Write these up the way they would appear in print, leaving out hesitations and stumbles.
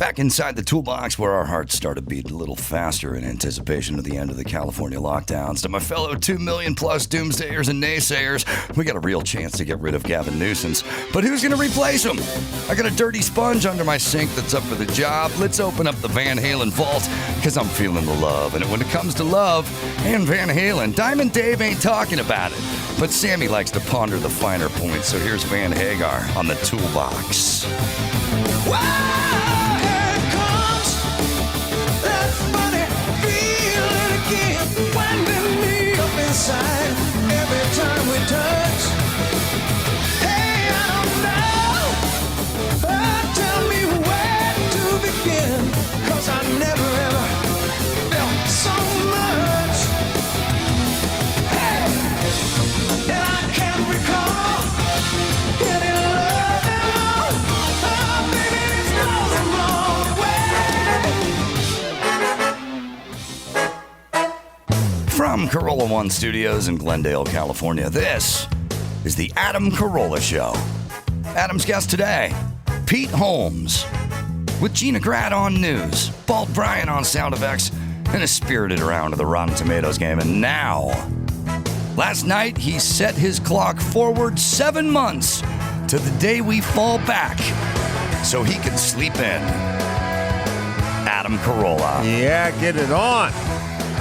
Back inside the toolbox where our hearts started beating a little faster in anticipation of the end of the California lockdowns. To my fellow 2 million plus doomsayers and naysayers, we got a real chance to get rid of Gavin Newsom. But who's going to replace him? I got a dirty sponge under my sink that's up for the job. Let's open up the Van Halen vault, because I'm feeling the love. And when it comes to love and Van Halen, Diamond Dave ain't talking about it. But Sammy likes to ponder the finer points, so here's Van Hagar on the toolbox. Inside every time we touch. Hey, I don't know, but tell me where to begin, 'cause I never ever felt so much. Hey, and I can't recall getting love at all. Oh, baby, it's From Carolla One Studios in Glendale, California, this is the Adam Carolla Show. Adam's guest today, Pete Holmes, with Gina on news, Bald Brian on sound effects, and a spirited round of the Rotten Tomatoes game. And now, last night he set his clock forward 7 months to the day we fall back so he can sleep in. Adam Carolla. Yeah, get it on.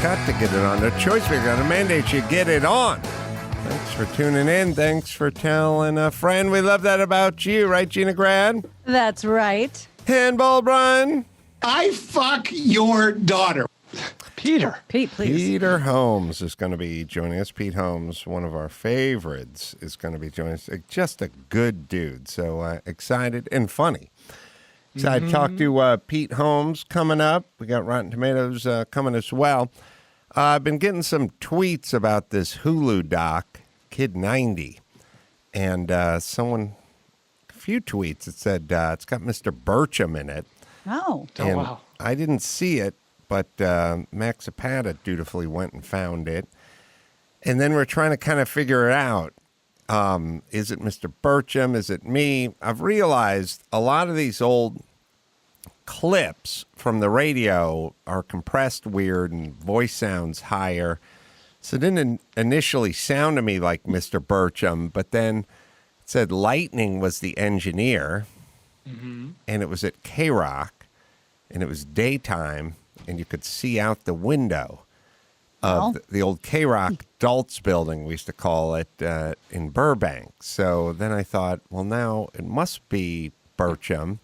Got to get it on. No choice. We're going to mandate you get it on. Thanks for tuning in. Thanks for telling a friend. We love that about you, right, Gina Grad? That's right. Handball, Brian. I fuck your daughter. Pete, please. Peter Holmes is going to be joining us. Pete Holmes, one of our favorites, is going to be joining us. Just a good dude. So excited and funny. Excited to talk to Pete Holmes coming up. We got Rotten Tomatoes coming as well. I've been getting some tweets about this Hulu doc, Kid 90. And a few tweets, it said it's got Mr. Bircham in it. Oh. And wow. I didn't see it, but Max Apatow dutifully went and found it. And then we're trying to kind of figure it out. Is it Mr. Bircham? Is it me? I've realized a lot of these old clips from the radio are compressed weird and voice sounds higher. So it didn't initially sound to me like Mr. Bircham, but then it said Lightning was the engineer, and it was at KROQ, and it was daytime, and you could see out the window of the old KROQ adults building, we used to call it, in Burbank. So then I thought, well, now it must be Bircham.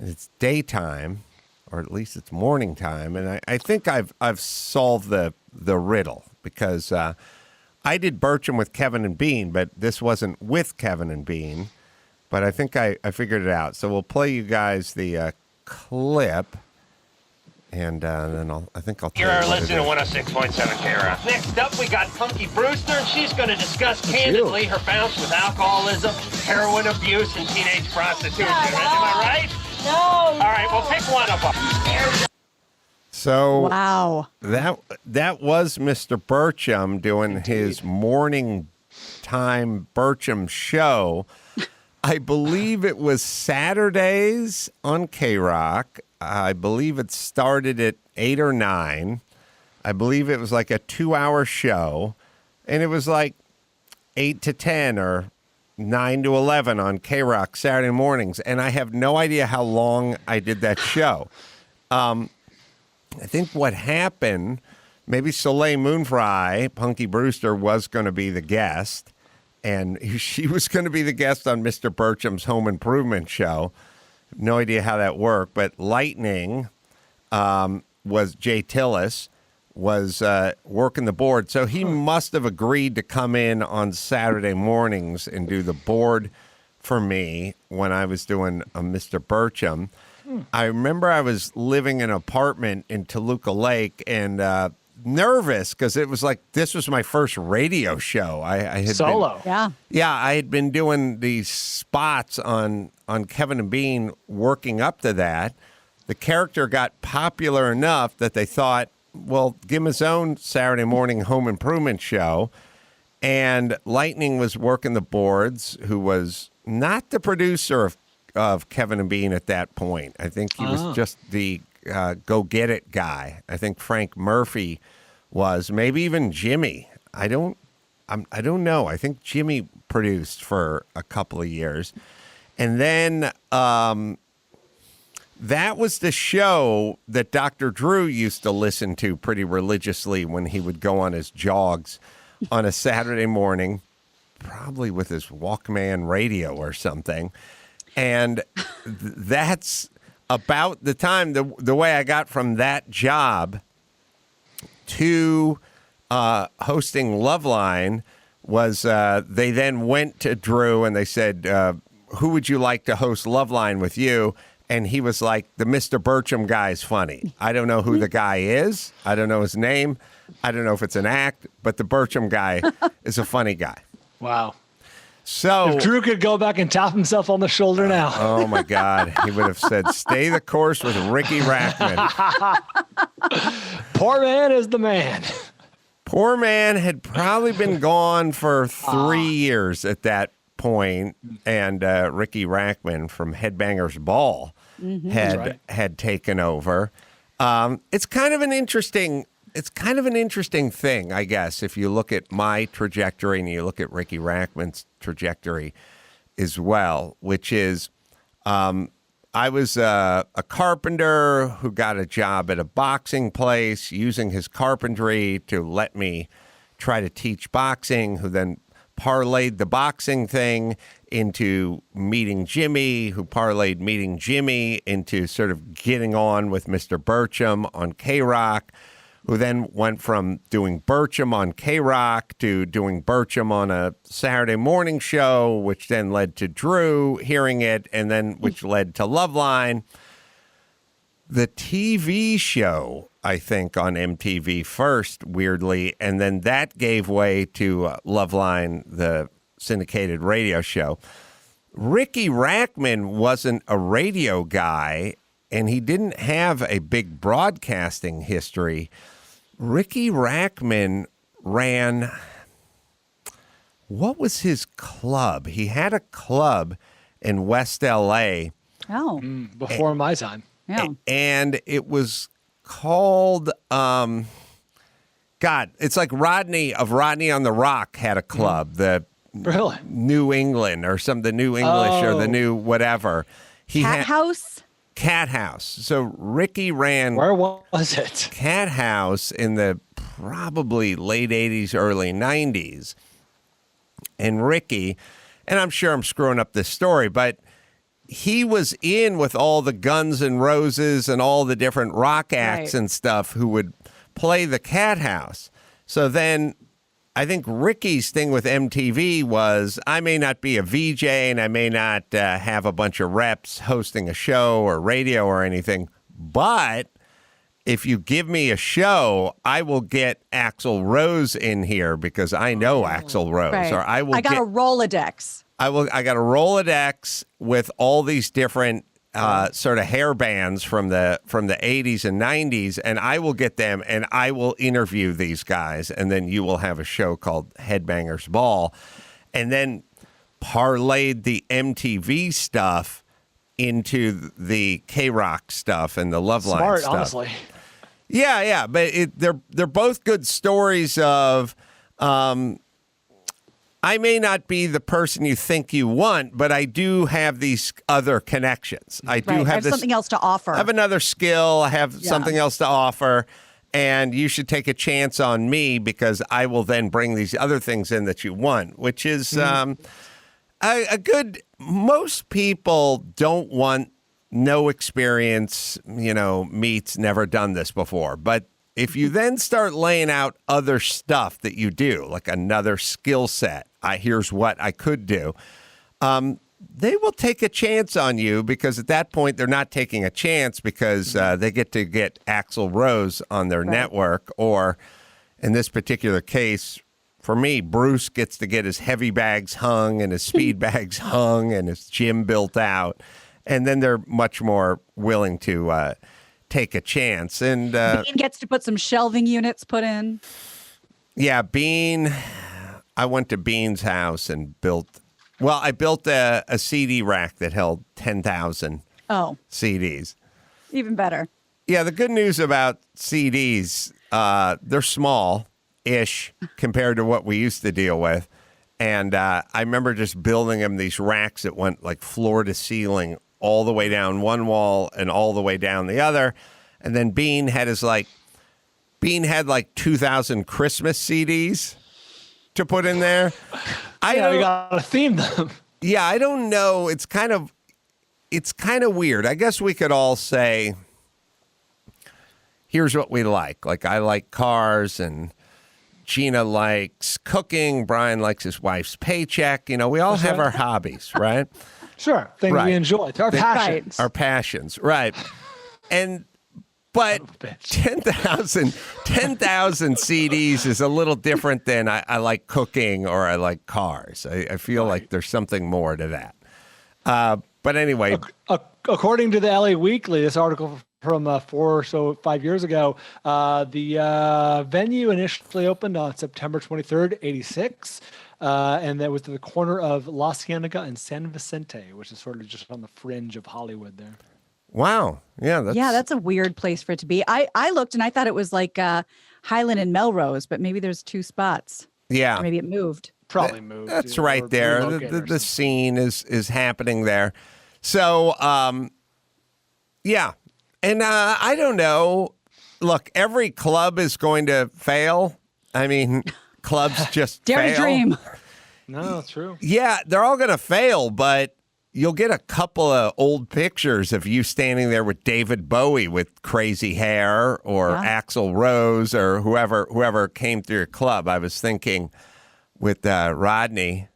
It's daytime, or at least it's morning time, and I think I've solved the riddle, because I did Bircham with Kevin and Bean, but this wasn't with Kevin and Bean. But I think I figured it out. So we'll play you guys the clip. And then I think I'll tell You're you what listening to 106.7 KROQ. Next up, we got Punky Brewster, and she's going to discuss candidly her bounce with alcoholism, heroin abuse, and teenage prostitution. Am I right? No. All right, well, pick one of them. So wow, that was Mr. Bircham doing his morning time Bircham show. I believe it was Saturdays on KROQ. I believe it started at 8 or 9. I believe it was like a 2-hour show, and it was like 8 to 10 or 9 to 11 on KROQ Saturday mornings, and I have no idea how long I did that show. I think what happened, maybe Soleil Moonfry, Punky Brewster, was going to be the guest, and she was going to be the guest on Mr. Bircham's Home Improvement show. No idea how that worked, but Lightning was Jay Tillis, was working the board. So he must have agreed to come in on Saturday mornings and do the board for me when I was doing Mr. Bircham. I remember I was living in an apartment in Toluca Lake and nervous because it was like this was my first radio show. I had Solo. I had been doing these spots on Kevin and Bean working up to that. The character got popular enough that they thought, well, give him his own Saturday morning home improvement show. And Lightning was working the boards, who was not the producer of Kevin and Bean at that point. I think he was just the go-get-it guy. I think Frank Murphy was, maybe even Jimmy. I don't know. I think Jimmy produced for a couple of years. And then that was the show that Dr. Drew used to listen to pretty religiously when he would go on his jogs on a Saturday morning, probably with his Walkman radio or something. And that's about the time, the way I got from that job to hosting Loveline was they then went to Drew and they said, who would you like to host Loveline with you? And he was like, the Mr. Bircham guy's funny. I don't know who the guy is. I don't know his name. I don't know if it's an act, but the Bircham guy is a funny guy. Wow. So if Drew could go back and tap himself on the shoulder now. Oh, my God. He would have said, stay the course with Ricky Rackman. Poor man is the man. Poor man had probably been gone for 3 years at that point, and Ricky Rackman from Headbangers Ball had taken over. It's kind of an interesting thing, I guess, if you look at my trajectory and you look at Ricky Rackman's trajectory as well, which is I was a carpenter who got a job at a boxing place using his carpentry to let me try to teach boxing, who then parlayed the boxing thing into meeting Jimmy, who parlayed meeting Jimmy into sort of getting on with Mr. Bircham on KROQ, who then went from doing Bircham on KROQ to doing Bircham on a Saturday morning show, which then led to Drew hearing it, and then which led to Loveline. The TV show, I think, on MTV first, weirdly, and then that gave way to Loveline, the syndicated radio show. Ricky Rackman wasn't a radio guy, and he didn't have a big broadcasting history. Ricky Rackman ran, what was his club? He had a club in West L.A. Oh. Before my time. Yeah. And it was called, it's like Rodney on the Rock had a club, the Really? New England or the New English or the New whatever. Cat House? Cat House. So Ricky ran. Where was it? Cat House in the probably late 80s, early 90s. And Ricky, and I'm sure I'm screwing up this story, but he was in with all the Guns N' Roses and all the different rock acts and stuff who would play the Cat House. So then I think Ricky's thing with MTV was, I may not be a VJ and I may not have a bunch of reps hosting a show or radio or anything, but if you give me a show, I will get Axl Rose in here because I know Axl Rose. Right. Or I got a Rolodex. I got a Rolodex with all these different sort of hair bands from the 80s and 90s, and I will get them and I will interview these guys, and then you will have a show called Headbangers Ball, and then parlayed the MTV stuff into the KROQ stuff and the Loveline Smart, stuff. honestly. Yeah, but they're both good stories of I may not be the person you think you want, but I do have these other connections. I have something else to offer. I have another skill. I have something else to offer. And you should take a chance on me because I will then bring these other things in that you want, which is a good. Most people don't want no experience, meets never done this before. But if you then start laying out other stuff that you do, like another skill set, here's what I could do, they will take a chance on you because at that point they're not taking a chance because they get to get Axl Rose on their network, or in this particular case, for me, Bruce gets to get his heavy bags hung and his speed bags hung and his gym built out, and then they're much more willing to take a chance. And Bean gets to put some shelving units put in. Yeah, Bean. I went to Bean's house and built Well, I built a CD rack that held 10,000 Oh, CDs. even better. Yeah, the good news about CDs, they're small-ish compared to what we used to deal with. And I remember just building them these racks that went like floor to ceiling all the way down one wall and all the way down the other. And then Bean had like 2,000 Christmas CDs to put in there. We got to theme them. Yeah, I don't know. It's kind of weird. I guess we could all say, here's what we like. Like, I like cars, and Gina likes cooking. Brian likes his wife's paycheck. You know, we all have our hobbies, right? Sure, things we enjoy. Our passions. Our passions, right. But 10,000 CDs is a little different than I like cooking or I like cars. I feel like there's something more to that. But anyway. According to the LA Weekly, this article from 4 or so 5 years ago, the venue initially opened on September 23rd, 86. And that was at the corner of La Cienega and San Vicente, which is sort of just on the fringe of Hollywood there. Wow. Yeah. That's a weird place for it to be. I looked and I thought it was like Highland and Melrose, but maybe there's two spots. Yeah. Or maybe it moved. Probably moved. That's right there. The scene is happening there. So, yeah. And I don't know. Look, every club is going to fail. I mean, clubs just Dare to fail. dream. No, it's true. Yeah, they're all going to fail, but you'll get a couple of old pictures of you standing there with David Bowie with crazy hair, or Axl Rose, or whoever came through your club. I was thinking with Rodney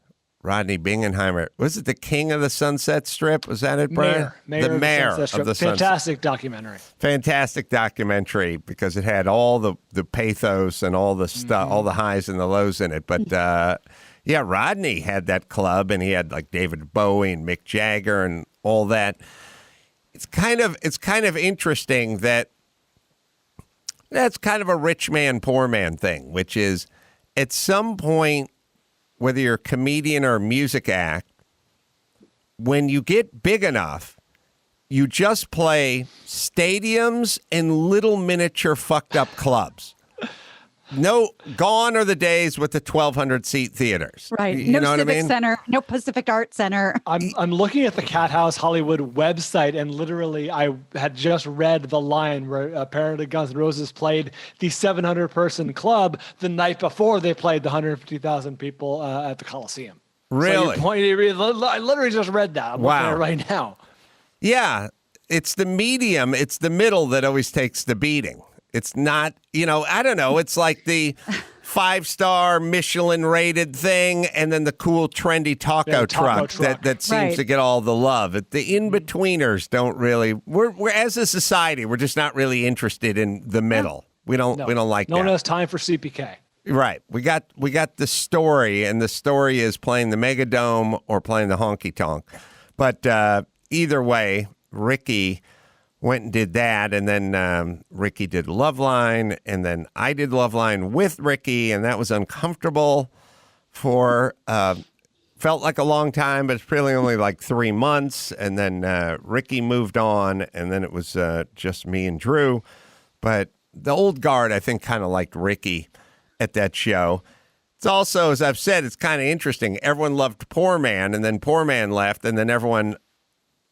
Bingenheimer. Was it the King of the Sunset Strip? Was that it, Brian? Mayor the Mayor of the Sunset. Fantastic documentary. Fantastic documentary, because it had all the pathos and all the stuff, all the highs and the lows in it. But yeah, Rodney had that club, and he had like David Bowie and Mick Jagger and all that. It's kind of interesting that that's kind of a rich man, poor man thing, which is at some point, whether you're a comedian or a music act, when you get big enough, you just play stadiums and little miniature fucked up clubs. No, gone are the days with the 1,200 seat theaters. Right. You No know Civic what I mean? Center, no Pacific Arts Center. I'm looking at the Cat House Hollywood website, and literally I had just read the line where apparently Guns N' Roses played the 700-person club the night before they played the 150,000 people at the Coliseum. Really? So I literally just read that. I'm looking at it right now. Yeah, it's the medium, it's the middle that always takes the beating. It's not, I don't know. It's like the 5-star Michelin rated thing, and then the cool trendy taco truck that seems to get all the love. The in-betweeners don't really, we're as a society, we're just not really interested in the middle. We don't like that. No one has time for CPK. Right. We got the story, and the story is playing the Megadome or playing the honky tonk. But either way, Ricky went and did that, and then Ricky did Loveline, and then I did Loveline with Ricky, and that was uncomfortable for felt like a long time, but it's really only like 3 months, and then Ricky moved on, and then it was just me and Drew. But the old guard, I think, kind of liked Ricky at that show. It's also, as I've said, it's kind of interesting. Everyone loved Poor Man, and then Poor Man left, and then everyone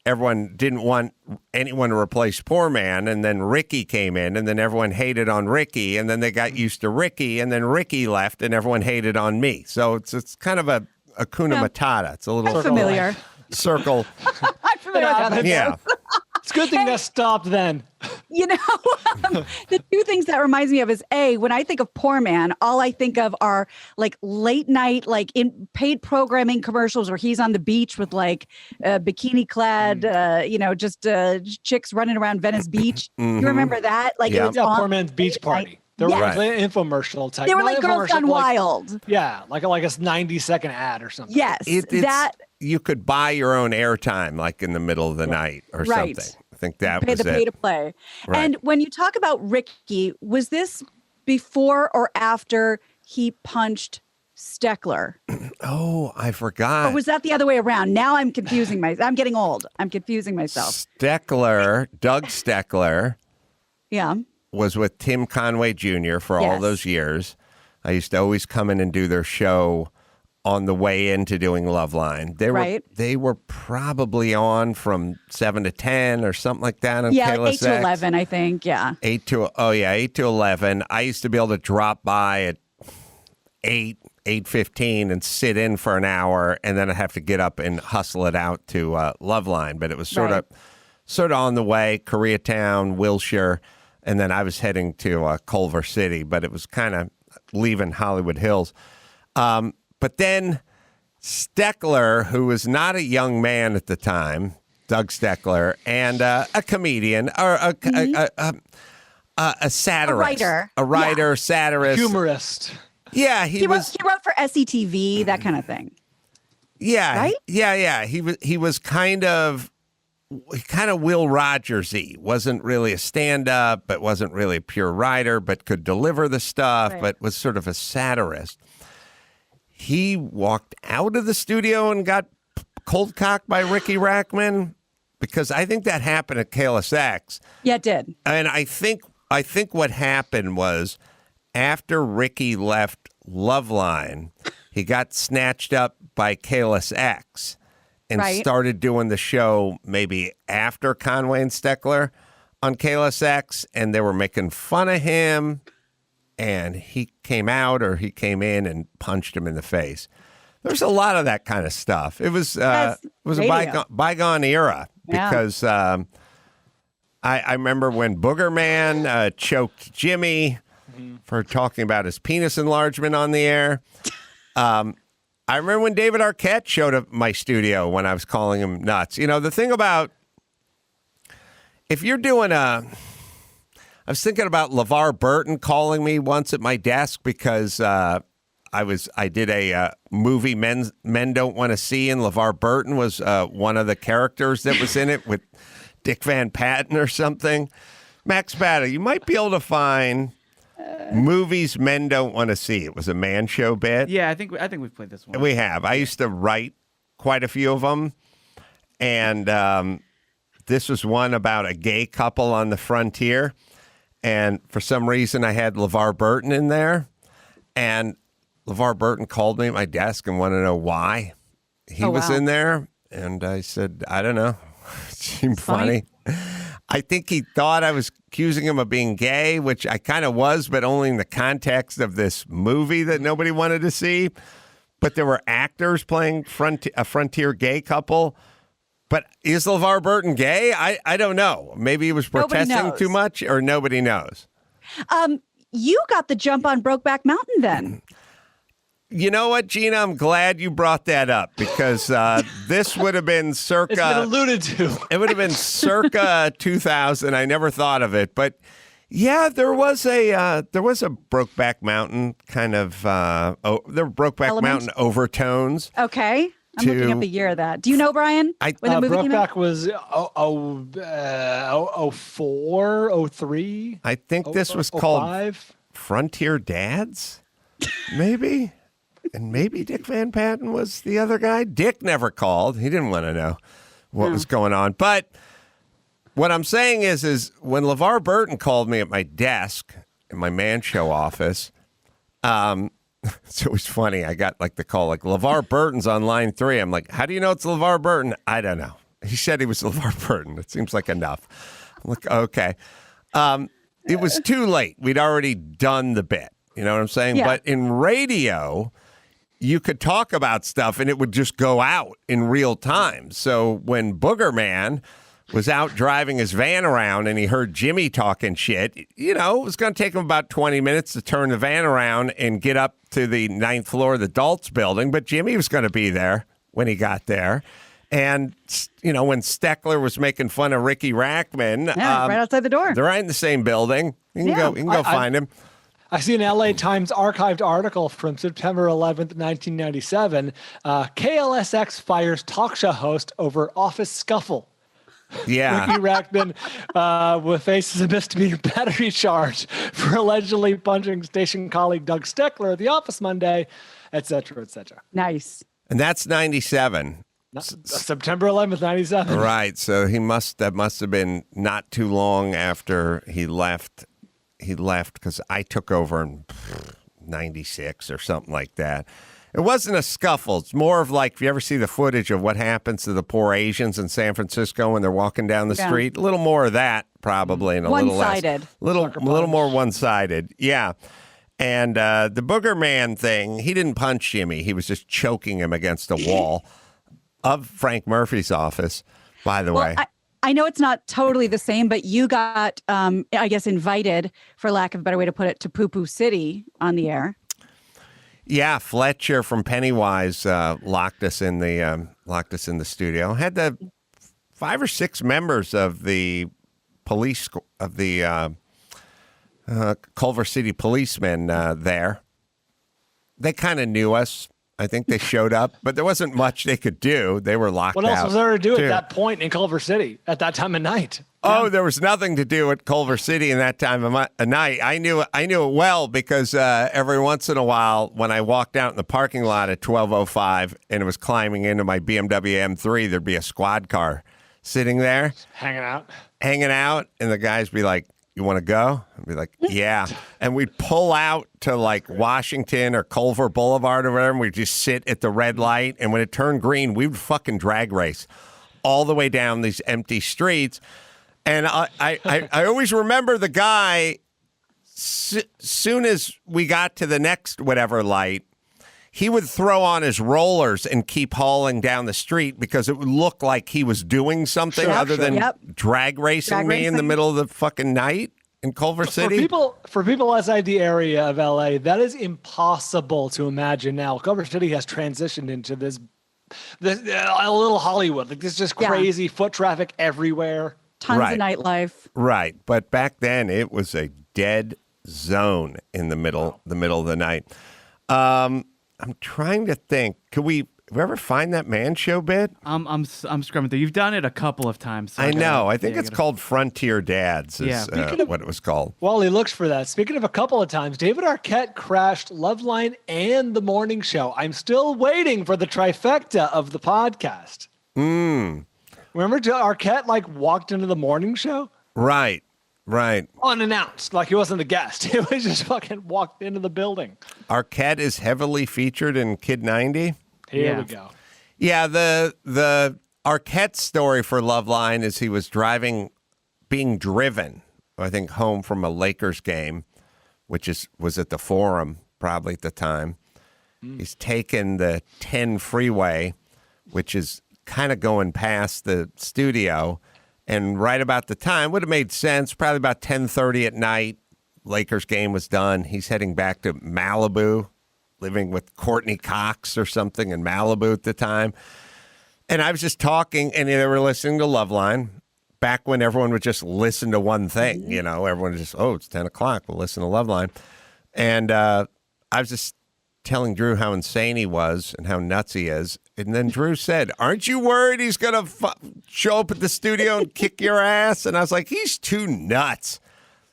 didn't want anyone to replace Poor Man, and then Ricky came in, and then everyone hated on Ricky, and then they got used to Ricky, and then Ricky left, and everyone hated on me. So it's kind of a Hakuna Matata. It's a little familiar. Circle. I'm familiar with that. Yeah. It's a good thing that stopped then. The two things that reminds me of is when I think of Poor Man, all I think of are like late night, like in paid programming commercials where he's on the beach with like bikini clad, just chicks running around Venice Beach. Mm-hmm. You remember that? Like it was on Poor Man's Beach Party. There was an infomercial type. They were like Girls Gone Wild. Yeah, like a 90-second ad or something. Yes, you could buy your own airtime, like in the middle of the night or something. I think that was it. Pay to play. Right. And when you talk about Ricky, was this before or after he punched Steckler. Oh, I forgot. Or was that the other way around? Now I'm confusing myself. I'm getting old. I'm confusing myself. Steckler, Doug Steckler, Yeah. was with Tim Conway Jr. for all Yes. those years. I used to always come in and do their show on the way into doing Loveline. They were probably on from 7 to 10 or something like that on Yeah, KLSX. like 8 to 11, I think. Yeah. 8 to 11. I used to be able to drop by at 8:15 and sit in for an hour, and then I'd have to get up and hustle it out to Loveline. But it was sort of on the way, Koreatown, Wilshire, and then I was heading to Culver City, but it was kind of leaving Hollywood Hills. But then Steckler, who was not a young man at the time, Doug Steckler, and a comedian or a satirist, A writer. Satirist, Humorist. Yeah, he wrote for SCTV, that kind of thing. Yeah, right? Yeah. He was kind of Will Rogers-y. Wasn't really a stand-up, but wasn't really a pure writer, but could deliver the stuff, but was sort of a satirist. He walked out of the studio and got cold cocked by Ricky Rackman, because I think that happened at KLSX. Yeah, it did. And I think what happened was, after Ricky left Loveline, he got snatched up by KLSX and started doing the show maybe after Conway and Steckler on KLSX, and they were making fun of him, and he came out, or he came in and punched him in the face. There's a lot of that kind of stuff. It was a bygone era, because I remember when Booger Man choked Jimmy for talking about his penis enlargement on the air. I remember when David Arquette showed up at my studio when I was calling him nuts. You know, the thing about, if you're doing I was thinking about LeVar Burton calling me once at my desk, because I did a movie Men Don't Want to See, and LeVar Burton was one of the characters that was in it with Dick Van Patten or something. Max Batta, you might be able to find movies Men Don't Want to See. It was a Man Show bit. Yeah, I think we've played this one. We have. I used to write quite a few of them, and this was one about a gay couple on the frontier, and for some reason I had LeVar Burton in there, and LeVar Burton called me at my desk and wanted to know why he was in there, and I said, I don't know. It seemed funny. I think he thought I was accusing him of being gay, which I kind of was, but only in the context of this movie that nobody wanted to see. But there were actors playing a frontier gay couple. But is LeVar Burton gay? I don't know. Maybe he was protesting too much, or nobody knows. You got the jump on Brokeback Mountain then. You know what, Gina? I'm glad you brought that up, because this would have been circa. It's been alluded to. It would have been circa 2000. I never thought of it, but yeah, there was a Brokeback Mountain kind of. There were Brokeback Mountain overtones. Okay, I'm looking up the year of that. Do you know, Brian? When the movie Brokeback was 04, 03. I think this was called Frontier Dads, maybe. And maybe Dick Van Patten was the other guy. Dick never called. He didn't want to know what was going on. But what I'm saying is when LeVar Burton called me at my desk in my Man Show office, so it was funny. I got like the call, like, LeVar Burton's on line 3. I'm like, how do you know it's LeVar Burton? I don't know. He said he was LeVar Burton. It seems like enough. I'm like, okay. It was too late. We'd already done the bit. You know what I'm saying? Yeah. But in radio, you could talk about stuff and it would just go out in real time. So when Booger Man was out driving his van around and he heard Jimmy talking shit, it was going to take him about 20 minutes to turn the van around and get up to the 9th floor of the Daltz building. But Jimmy was going to be there when he got there. And, when Steckler was making fun of Ricky Rackman. Right outside the door. They're right in the same building. You can go find him. I see an LA Times archived article from September 11th, 1997. KLSX fires talk show host over office scuffle. Yeah. Ricky Rackman faces a misdemeanor battery charge for allegedly punching station colleague Doug Steckler at the office Monday et cetera, et cetera. Nice. And that's 97. September 11th, 97. Right. So that must have been not too long after he left. He left because I took over in 96 or something like that. It wasn't a scuffle. It's more of like, if you ever see the footage of what happens to the poor Asians in San Francisco when they're walking down the street, a little more of that probably, and a little less. One-sided. A little more one-sided. Yeah. And the Booger Man thing, he didn't punch Jimmy. He was just choking him against the wall of Frank Murphy's office, by the way. I know it's not totally the same, but you got, I guess, invited, for lack of a better way to put it, to Poo Poo City on the air. Yeah, Fletcher from Pennywise locked us in the studio. Had the 5 or 6 members of the police of the Culver City policemen there. They kind of knew us. I think they showed up, but there wasn't much they could do. They were locked out. What else was there to do at that point in Culver City at that time of night? Oh, there was nothing to do at Culver City in that time of night. I knew it well because every once in a while when I walked out in the parking lot at 12:05 and it was climbing into my BMW M3, there'd be a squad car sitting there. Hanging out, and the guys be like, "You want to go?" I'd be like, "Yeah." And we'd pull out to like Washington or Culver Boulevard or whatever, and we'd just sit at the red light. And when it turned green, we would fucking drag race all the way down these empty streets. And I always remember the guy, soon as we got to the next whatever light, he would throw on his rollers and keep hauling down the street because it would look like he was doing something other than drag racing me in the middle of the fucking night in Culver City. For people outside the area of LA, that is impossible to imagine now. Culver City has transitioned into this a little Hollywood. Like, there's just crazy foot traffic everywhere. Tons of nightlife. Right. But back then it was a dead zone in the middle of the night. I'm trying to think. Could we ever find that Man Show bit? I'm scrumming through. You've done it a couple of times. So I know. I think it's called Frontier Dads is what it was called. While he looks for that, speaking of a couple of times, David Arquette crashed Loveline and The Morning Show. I'm still waiting for the trifecta of the podcast. Remember Arquette walked into The Morning Show? Right. Unannounced, like he wasn't a guest. He was just fucking walked into the building. Arquette is heavily featured in Kid 90. Here we go. Yeah, the Arquette story for Loveline is he was being driven, I think, home from a Lakers game, which was at the Forum probably at the time. He's taken the 10 freeway, which is kind of going past the studio. And right about the time, would have made sense, probably about 10:30 at night, Lakers game was done. He's heading back to Malibu, living with Courtney Cox or something in Malibu at the time. And I was just talking, and they were listening to Loveline back when everyone would just listen to one thing. You know, everyone was just, it's 10 o'clock, we'll listen to Loveline. And I was just telling Drew how insane he was and how nuts he is. And then Drew said, "Aren't you worried he's going to show up at the studio and kick your ass?" And I was like, he's too nuts.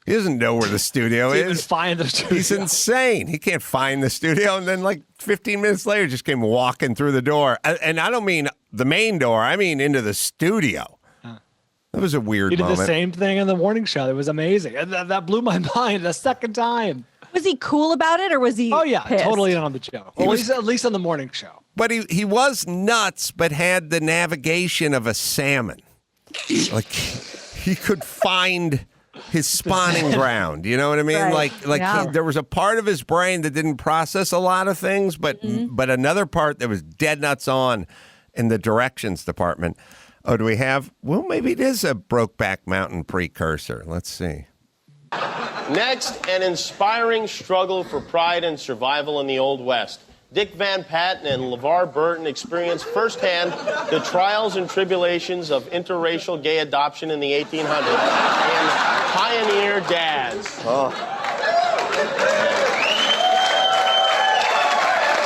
He doesn't know where the studio is. Even find the studio. He's insane. He can't find the studio. And then 15 minutes later, just came walking through the door. And I don't mean the main door. I mean into the studio. That was a weird moment. He did the same thing in The Morning Show. It was amazing. And that blew my mind the second time. Was he cool about it, or was he pissed? Totally on the show. Well, at least on The Morning Show. But he was nuts, but had the navigation of a salmon. He could find his spawning ground. You know what I mean? Right. There was a part of his brain that didn't process a lot of things, but another part that was dead nuts on in the directions department. Oh, do we have? Well, maybe it is a Brokeback Mountain precursor. Let's see. Next, an inspiring struggle for pride and survival in the Old West. Dick Van Patten and LeVar Burton experienced firsthand the trials and tribulations of interracial gay adoption in the 1800s in Pioneer Dads.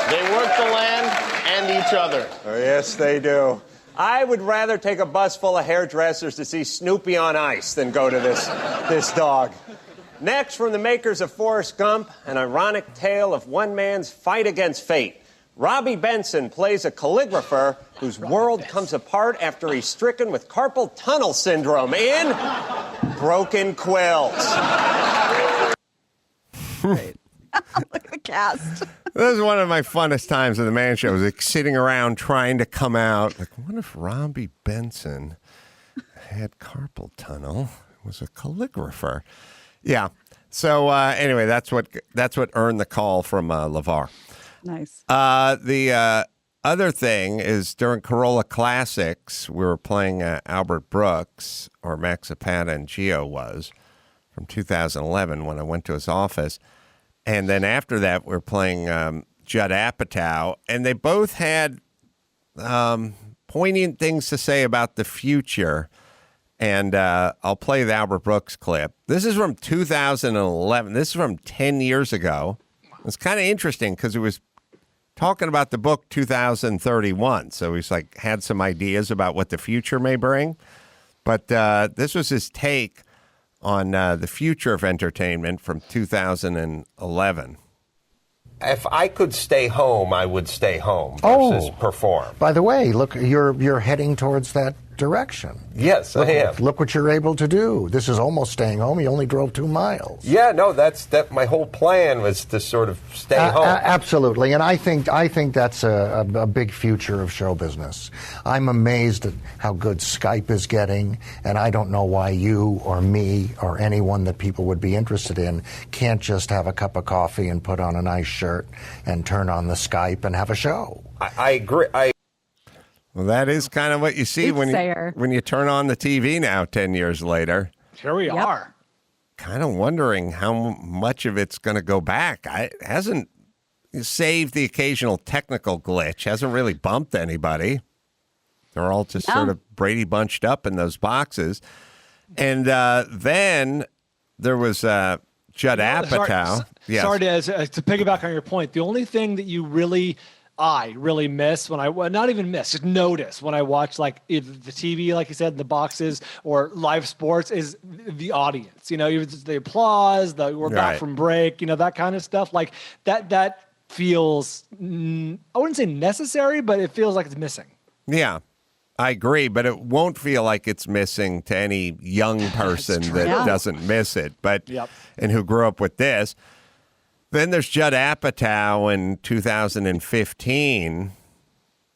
They work the land and each other. Oh, yes, they do. I would rather take a bus full of hairdressers to see Snoopy on Ice than go to this dog. Next, from the makers of Forrest Gump, an ironic tale of one man's fight against fate. Robbie Benson plays a calligrapher whose world comes apart after he's stricken with carpal tunnel syndrome in Broken Quills. Look at the cast. This is one of my funnest times of the Man Show, is like sitting around trying to come out. Like, what if Robbie Benson had carpal tunnel, was a calligrapher? Yeah. So anyway, that's what earned the call from LeVar. Nice. The other thing is during Carolla Classics, we were playing Albert Brooks, or Max Zapata and Gio was, from 2011 when I went to his office. And then after that, we were playing Judd Apatow, and they both had poignant things to say about the future. And I'll play the Albert Brooks clip. This is from 2011. This is from 10 years ago. It's kind of interesting because it was talking about the book 2031. So he's like had some ideas about what the future may bring. But this was his take on the future of entertainment from 2011. If I could stay home, I would stay home versus perform. By the way, look, you're heading towards that direction. Yes, I am. Look what you're able to do. This is almost staying home. You only drove 2 miles. Yeah, no, that my whole plan was to sort of stay home. Absolutely, and I think that's a big future of show business. I'm amazed at how good Skype is getting, and I don't know why you or me or anyone that people would be interested in can't just have a cup of coffee and put on a nice shirt and turn on the Skype and have a show. I agree. Well, that is kind of what you see when you turn on the TV now 10 years later. Here we are. Kind of wondering how much of it's going to go back. It hasn't saved the occasional technical glitch, hasn't really bumped anybody. They're all just sort of Brady bunched up in those boxes. And then there was Judd Apatow. Sorry to piggyback on your point. The only thing that you really miss just notice when I watch like either the TV, like you said, the boxes or live sports is the audience, even just the applause, we're back from break, that kind of stuff. Like that feels, I wouldn't say necessary, but it feels like it's missing. Yeah, I agree, but it won't feel like it's missing to any young person that doesn't miss it, and who grew up with this. Then there's Judd Apatow in 2015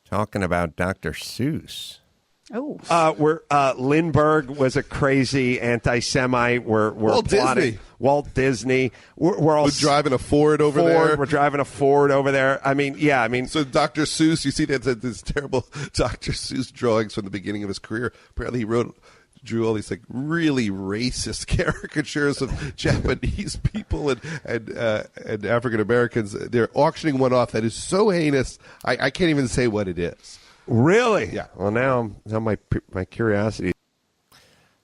talking about Dr. Seuss. Where Lindbergh was a crazy anti-Semite. We're Walt Disney. We're driving a Ford over there. We're driving a Ford over there. So Dr. Seuss, you see this terrible Dr. Seuss drawings from the beginning of his career. Apparently he drew all these like really racist caricatures of Japanese people and African Americans. They're auctioning one off that is so heinous. I can't even say what it is. Really? Yeah. Well, now my curiosity.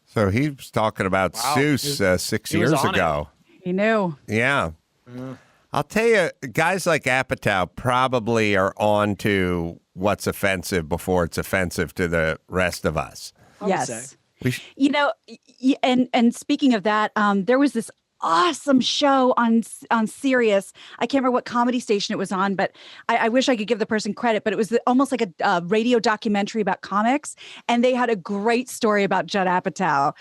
So he was talking about Seuss 6 years ago. He knew. Yeah. I'll tell you, guys like Apatow probably are on to what's offensive before it's offensive to the rest of us. Yes. And speaking of that, there was this awesome show on Sirius. I can't remember what comedy station it was on, but I wish I could give the person credit, but it was almost like a radio documentary about comics. And they had a great story about Judd Apatow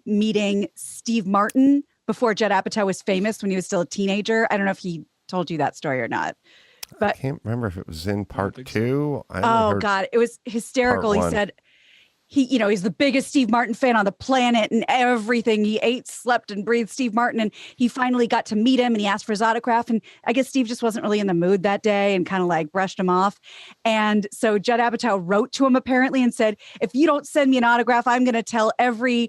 meeting Steve Martin before Judd Apatow was famous when he was still a teenager. I don't know if he told you that story or not. But I can't remember if it was in part 2. God, it was hysterical. He said, he's the biggest Steve Martin fan on the planet and everything. He ate, slept, and breathed Steve Martin. And he finally got to meet him and he asked for his autograph. And I guess Steve just wasn't really in the mood that day and kind of like brushed him off. And so Judd Apatow wrote to him apparently and said, if you don't send me an autograph, I'm going to tell every,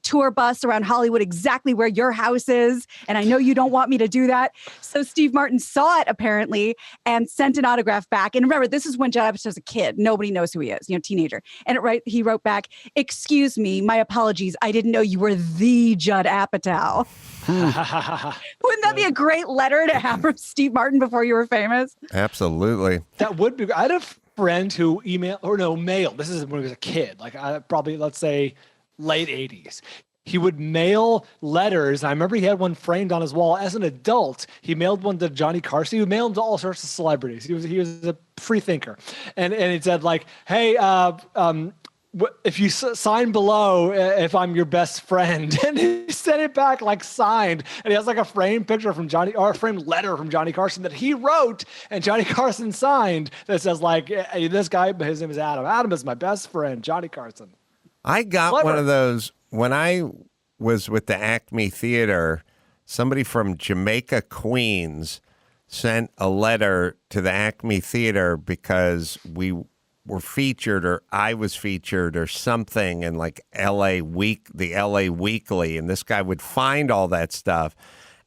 tour bus around Hollywood exactly where your house is. And I know you don't want me to do that. So Steve Martin saw it apparently and sent an autograph back. And remember, this is when Judd Apatow was a kid. Nobody knows who he is, teenager. And he wrote back, "Excuse me, my apologies. I didn't know you were the Judd Apatow." Wouldn't that be a great letter to have from Steve Martin before you were famous? Absolutely. That would be. I had a friend who mailed. This is when he was a kid, like probably, let's say, late 80s. he would mail letters. I remember he had one framed on his wall as an adult. He mailed one to Johnny Carson. He mailed to all sorts of celebrities. He was a free thinker, and it said like, "Hey, if you sign below, if I'm your best friend," and he sent it back like signed, and he has like a framed picture from Johnny, or a framed letter from Johnny Carson that he wrote and Johnny Carson signed that says like, "Hey, this guy, his name is Adam. Adam is my best friend, Johnny Carson." I got one of those when I was with the Acme Theater. Somebody from Jamaica, Queens, sent a letter to the Acme Theater because we were featured, or I was featured, or something in like the LA Weekly, and this guy would find all that stuff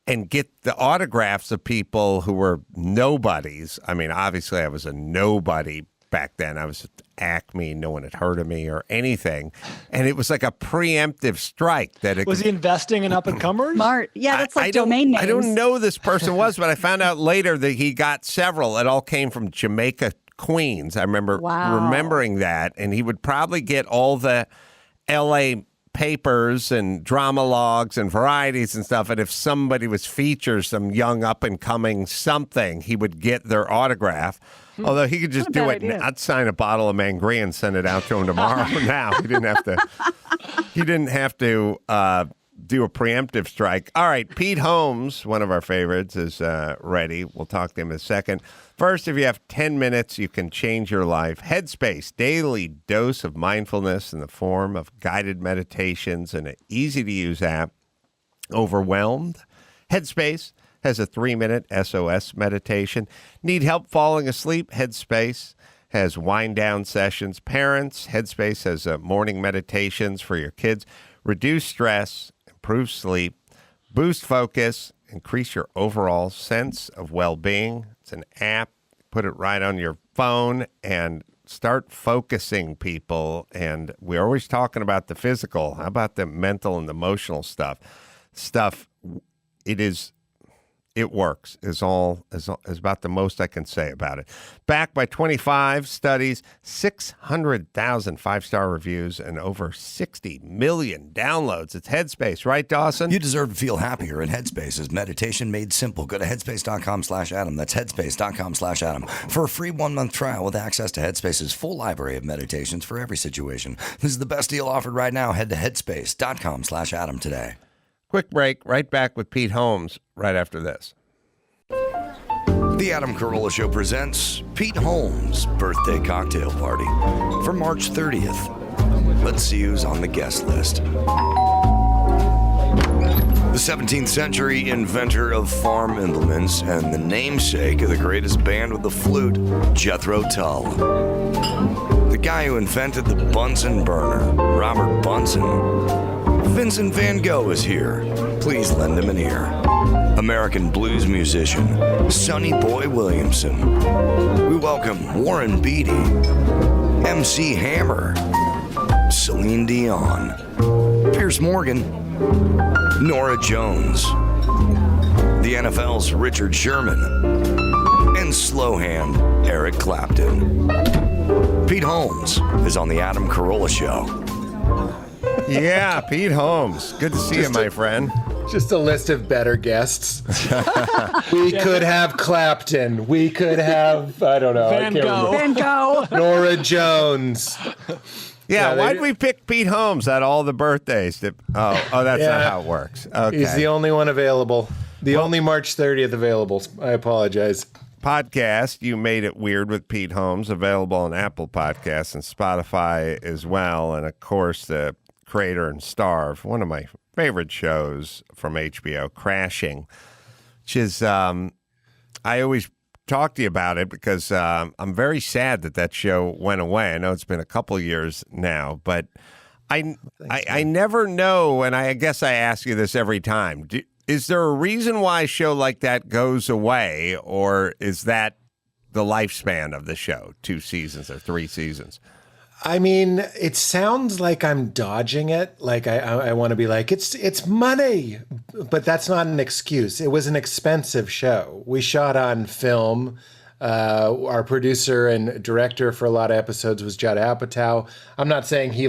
and get the autographs of people who were nobodies. I mean, obviously, I was a nobody back then. I was at Acme, no one had heard of me or anything, and it was like a preemptive strike. Was he investing in up and comers? Smart, yeah, that's like domain names. I don't know who this person was, but I found out later that he got several. It all came from Jamaica, Queens. I remember remembering that, and he would probably get all the L.A. papers and drama logs and varieties and stuff, and if somebody was featured, some young up-and-coming something, he would get their autograph. Although he could just do it. I'd sign a bottle of Mangria and send it out to him tomorrow. Now he didn't have to. He didn't have to do a preemptive strike. All right, Pete Holmes, one of our favorites, is ready. We'll talk to him in a second. First, if you have 10 minutes, you can change your life. Headspace, daily dose of mindfulness in the form of guided meditations and an easy-to-use app. Overwhelmed? Headspace has a 3-minute SOS meditation. Need help falling asleep? Headspace has wind-down sessions. Parents, Headspace has morning meditations for your kids. Reduce stress, improve sleep, boost focus, increase your overall sense of well-being. It's an app. Put it right on your phone and start focusing, people. And we're always talking about the physical. How about the mental and emotional stuff? It works is about the most I can say about it. Backed by 25 studies, 600,000 5-star reviews, and over 60 million downloads. It's Headspace, right, Dawson? You deserve to feel happier, and Headspace is meditation made simple. Go to headspace.com/Adam. That's headspace.com/Adam for a free 1-month trial with access to Headspace's full library of meditations for every situation. This is the best deal offered right now. Head to headspace.com/Adam today. Quick break, right back with Pete Holmes right after this. The Adam Carolla Show presents Pete Holmes' birthday cocktail party for March 30th. Let's see who's on the guest list. The 17th century inventor of farm implements and the namesake of the greatest band with the flute, Jethro Tull. The guy who invented the Bunsen burner, Robert Bunsen. Vincent Van Gogh is here. Please lend him an ear. American blues musician, Sonny Boy Williamson. We welcome Warren Beatty, MC Hammer, Celine Dion, Piers Morgan, Nora Jones, the NFL's Richard Sherman, and slow hand Eric Clapton. Pete Holmes is on the Adam Carolla Show. Yeah, Pete Holmes. Good to see you, my friend. Just a list of better guests. We could have Clapton. We could have, I don't know. Van Gogh. Nora Jones. Yeah, why'd we pick Pete Holmes at all the birthdays? That's not how it works. Okay. He's the only one available. The only March 30th available. I apologize. Podcast, You Made It Weird with Pete Holmes, available on Apple Podcasts and Spotify as well. And, of course, the creator and star of one of my favorite shows from HBO, Crashing, which is, I always talk to you about it because I'm very sad that show went away. I know it's been a couple years now, but I never know, and I guess I ask you this every time. Is there a reason why a show like that goes away, or is that the lifespan of the show, 2 seasons or 3 seasons? I mean, it sounds like I'm dodging it. Like I want to be like, it's money, but that's not an excuse. It was an expensive show. We shot on film. Our producer and director for a lot of episodes was Judd Apatow. I'm not saying he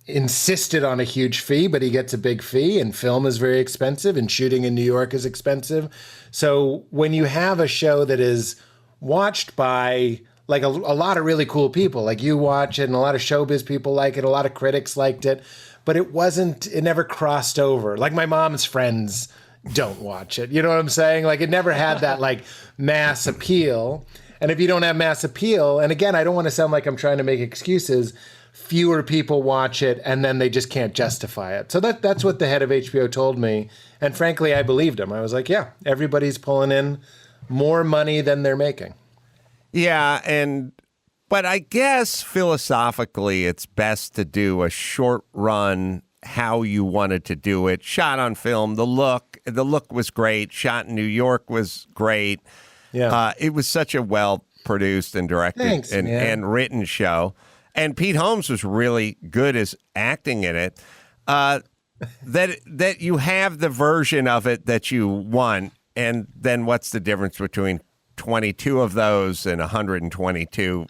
insisted on a huge fee, but he gets a big fee, and film is very expensive, and shooting in New York is expensive. So when you have a show that is watched by like a lot of really cool people, like you watch it, and a lot of showbiz people like it, a lot of critics liked it, but it never crossed over. Like my mom's friends don't watch it. You know what I'm saying? Like it never had that like mass appeal. And if you don't have mass appeal, and again, I don't want to sound like I'm trying to make excuses, fewer people watch it and then they just can't justify it. So that's what the head of HBO told me. And frankly, I believed him. I was like, yeah, everybody's pulling in more money than they're making. Yeah, but I guess philosophically it's best to do a short run how you wanted to do it. Shot on film, the look was great. Shot in New York was great. Yeah. It was such a well-produced and directed and written show. And Pete Holmes was really good as acting in it. That you have the version of it that you want, and then what's the difference between 22 of those and 122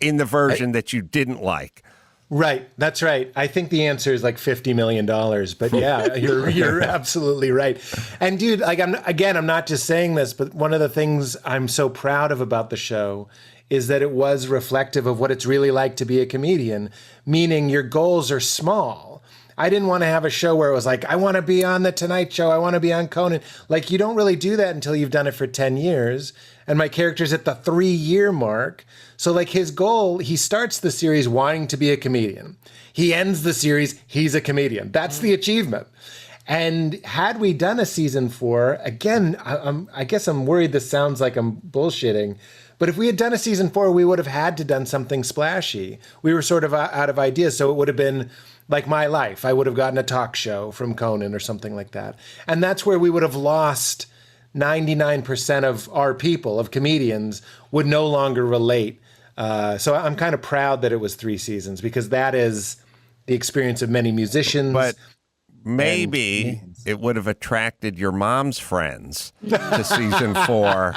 in the version that you didn't like? Right. That's right. I think the answer is like $50 million, but yeah, you're absolutely right. And dude, like I'm not just saying this, but one of the things I'm so proud of about the show is that it was reflective of what it's really like to be a comedian, meaning your goals are small. I didn't want to have a show where it was like, I want to be on The Tonight Show, I want to be on Conan. Like, you don't really do that until you've done it for 10 years. And my character's at the 3-year mark. So, like, his goal, he starts the series wanting to be a comedian. He ends the series, he's a comedian. That's the achievement. And had we done a season 4, again, I guess I'm worried this sounds like I'm bullshitting, but if we had done a season 4, we would have had to done something splashy. We were sort of out of ideas, so it would have been like My Life. I would have gotten a talk show from Conan or something like that. And that's where we would have lost 99% of our people, of comedians, would no longer relate. So I'm kind of proud that it was 3 seasons, because that is the experience of many musicians. But maybe it would have attracted your mom's friends to season 4.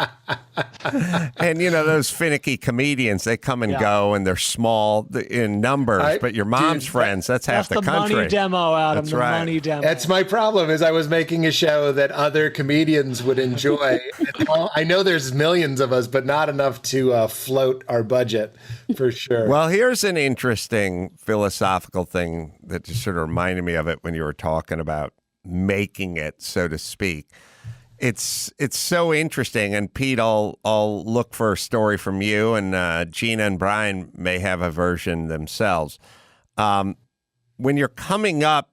And, you know, those finicky comedians, they come and go, and they're small in numbers. But your mom's friends, that's half the country. Money demo, Adam. That's right. Money demo. That's my problem, is I was making a show that other comedians would enjoy. Well, I know there's millions of us, but not enough to float our budget, for sure. Well, here's an interesting philosophical thing that just sort of reminded me of it when you were talking about making it, so to speak. It's so interesting, and Pete, I'll look for a story from you, and Gina and Brian may have a version themselves. When you're coming up,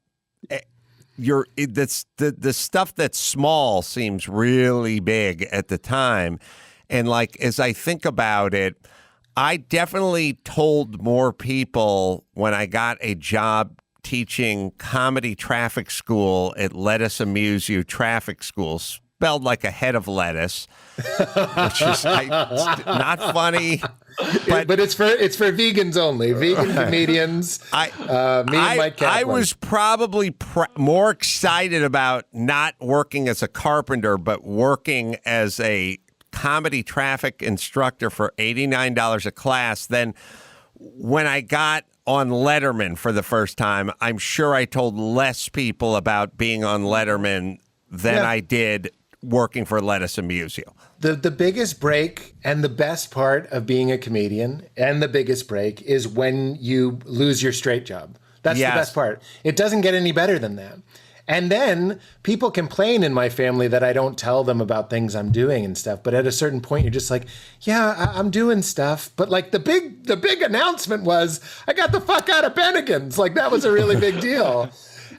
the stuff that's small seems really big at the time, and like as I think about it, I definitely told more people when I got a job teaching comedy traffic school at Let Us Amuse You Traffic School, spelled like a head of lettuce, which is not funny. But it's for vegans only, vegan comedians. Me and Mike Kaplan. I was probably more excited about not working as a carpenter, but working as a comedy traffic instructor for $89 a class than when I got on Letterman for the first time. I'm sure I told less people about being on Letterman than I did working for Let Us Amuse You. The biggest break and the best part of being a comedian, and the biggest break, is when you lose your straight job. That's the best part. It doesn't get any better than that. And then people complain in my family that I don't tell them about things I'm doing and stuff. But at a certain point, you're just like, yeah, I'm doing stuff. But like the big announcement was, I got the fuck out of Bennigan's. Like that was a really big deal.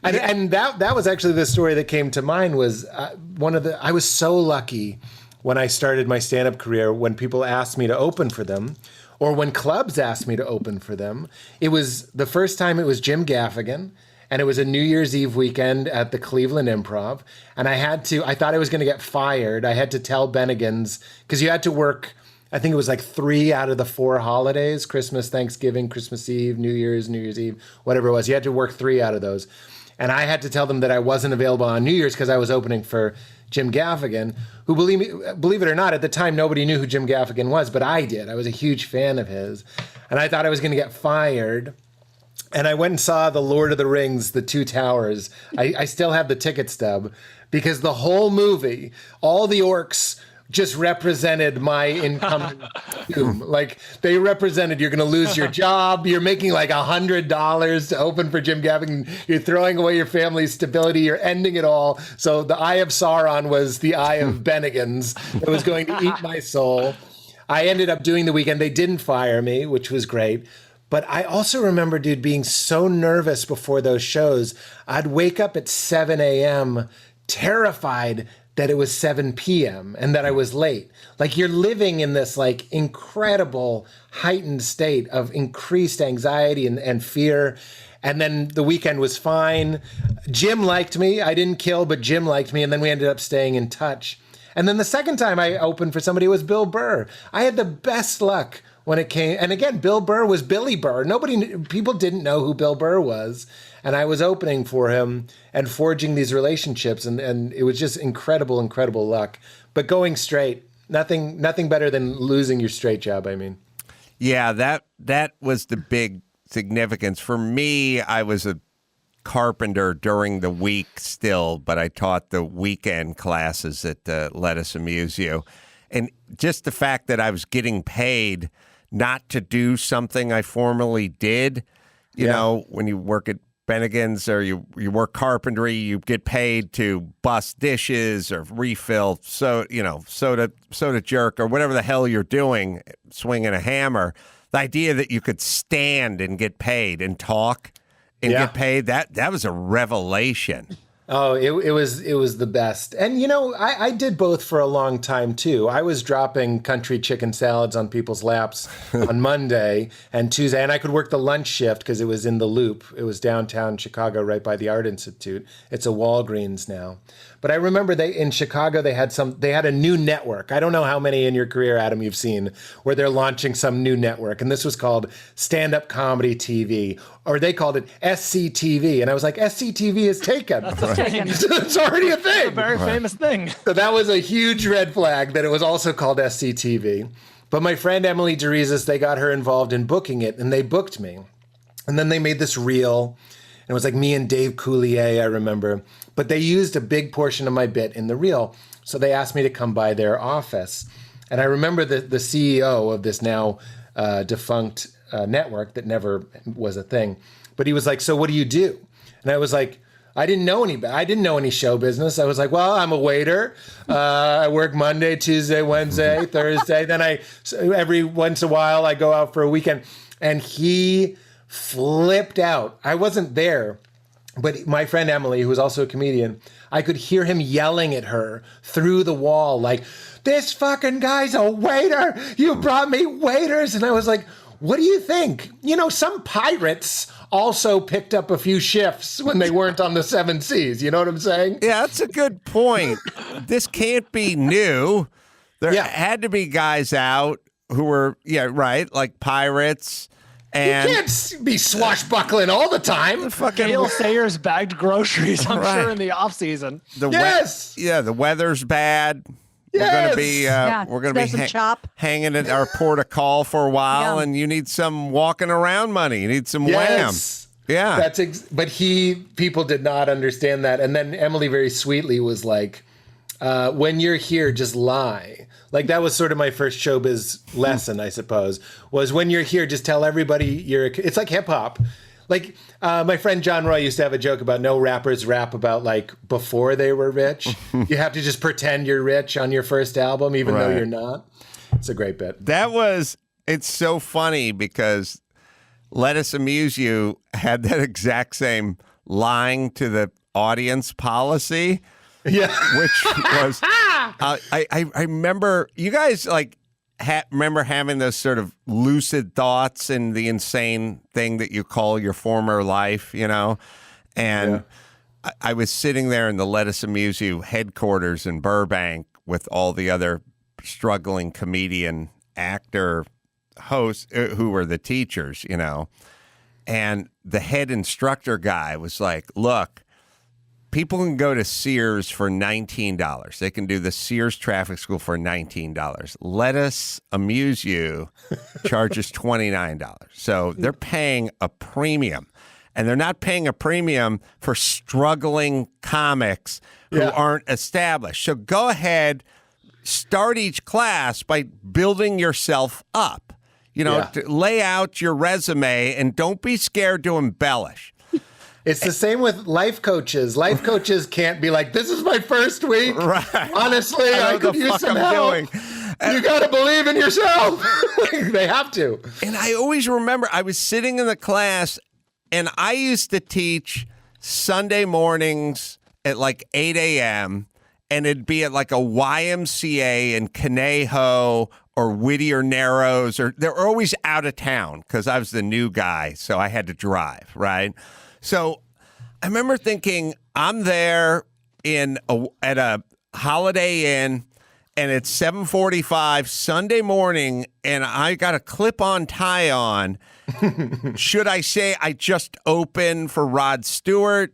And that was actually the story that came to mind. Was I was so lucky when I started my stand-up career, when people asked me to open for them, or when clubs asked me to open for them. It was the first time it was Jim Gaffigan. And it was a New Year's Eve weekend at the Cleveland Improv. And I thought I was going to get fired. I had to tell Bennigan's, because you had to work, I think it was like 3 out of the 4 holidays, Christmas, Thanksgiving, Christmas Eve, New Year's Eve, whatever it was. You had to work 3 out of those. And I had to tell them that I wasn't available on New Year's because I was opening for Jim Gaffigan, who, believe it or not, at the time, nobody knew who Jim Gaffigan was, but I did. I was a huge fan of his. And I thought I was going to get fired. and I went and saw The Lord of the Rings, The Two Towers. I still have the ticket stub because the whole movie, all the orcs just represented my income doom. Like they represented, you're going to lose your job. You're making like $100 to open for Jim Gaffigan. You're throwing away your family's stability. You're ending it all. So the Eye of Sauron was the Eye of Bennigan's. It was going to eat my soul. I ended up doing the weekend. They didn't fire me, which was great. But I also remember, dude, being so nervous before those shows. I'd wake up at 7 a.m. terrified that it was 7 p.m. and that I was late. Like you're living in this like incredible heightened state of increased anxiety and fear. And then the weekend was fine. Jim liked me. I didn't kill, but Jim liked me. And then we ended up staying in touch. And then the second time I opened for somebody was Bill Burr. I had the best luck when it came. And again, Bill Burr was Billy Burr. People didn't know who Bill Burr was. And I was opening for him and forging these relationships. And it was just incredible, incredible luck. But going straight, nothing better than losing your straight job, I mean. Yeah, that was the big significance. For me, I was a carpenter during the week still, but I taught the weekend classes at Let Us Amuse You. And just the fact that I was getting paid not to do something I formerly did, you know, when you work at Bennigan's or you work carpentry, you get paid to bust dishes or refill soda jerk or whatever the hell you're doing, swinging a hammer. The idea that you could stand and get paid and talk and get paid, that was a revelation. Oh, it was the best. And, you know, I did both for a long time, too. I was dropping country chicken salads on people's laps on Monday and Tuesday. And I could work the lunch shift because it was in the Loop. It was downtown Chicago, right by the Art Institute. It's a Walgreens now. But I remember in Chicago, they had a new network. I don't know how many in your career, Adam, you've seen, where they're launching some new network. And this was called Stand-Up Comedy TV, or they called it SCTV. And I was like, SCTV is taken. It's already a thing. It's a very famous thing. So that was a huge red flag that it was also called SCTV. But my friend Emily DeRizis, they got her involved in booking it, and they booked me. And then they made this reel. And it was like me and Dave Coulier, I remember. But they used a big portion of my bit in the reel. So they asked me to come by their office. And I remember the CEO of this now defunct network that never was a thing. But he was like, so what do you do? And I was like, I didn't know any show business. I was like, well, I'm a waiter. I work Monday, Tuesday, Wednesday, Thursday. Then every once in a while, I go out for a weekend. And he flipped out. I wasn't there, but my friend Emily, who was also a comedian, I could hear him yelling at her through the wall, like, this fucking guy's a waiter. You brought me waiters. And I was like, what do you think? You know, some pirates also picked up a few shifts when they weren't on the 7 Seas. You know what I'm saying? Yeah, that's a good point. This can't be new. There had to be guys out who were, like pirates. And you can't be swashbuckling all the time. Fucking Gail Sayers bagged groceries, I'm sure, in the off season. The weather's bad. Yes. We're gonna be hanging at our port of call for a while, and you need some walking around money. You need some wham. Yeah, but people did not understand that. And then Emily very sweetly was like, "When you're here, just lie." Like that was sort of my first showbiz lesson, I suppose, was when you're here, just tell everybody it's like hip hop. Like my friend John Roy used to have a joke about no rappers rap about like before they were rich. You have to just pretend you're rich on your first album, even though you're not. It's a great bit. It's so funny because Let Us Amuse You had that exact same lying to the audience policy. Yeah. Which was, I remember you guys like remember having those sort of lucid thoughts in the insane thing that you call your former life, you know? And I was sitting there in the Let Us Amuse You headquarters in Burbank with all the other struggling comedian actor hosts who were the teachers, you know? And the head instructor guy was like, look, people can go to Sears for $19. They can do the Sears traffic school for $19. Let Us Amuse You charges $29. So they're paying a premium. And they're not paying a premium for struggling comics who aren't established. So go ahead, start each class by building yourself up. You know, lay out your resume and don't be scared to embellish. It's the same with life coaches. Life coaches can't be like, this is my first week. Right. Honestly, I could use some help. You got to believe in yourself. They have to. And I always remember I was sitting in the class and I used to teach Sunday mornings at like 8 a.m. and it'd be at like a YMCA in Conejo or Whittier Narrows, or they were always out of town because I was the new guy, so I had to drive, right? So I remember thinking, I'm there at a Holiday Inn, and it's 7:45 Sunday morning, and I got a clip-on tie on. Should I say I just opened for Rod Stewart?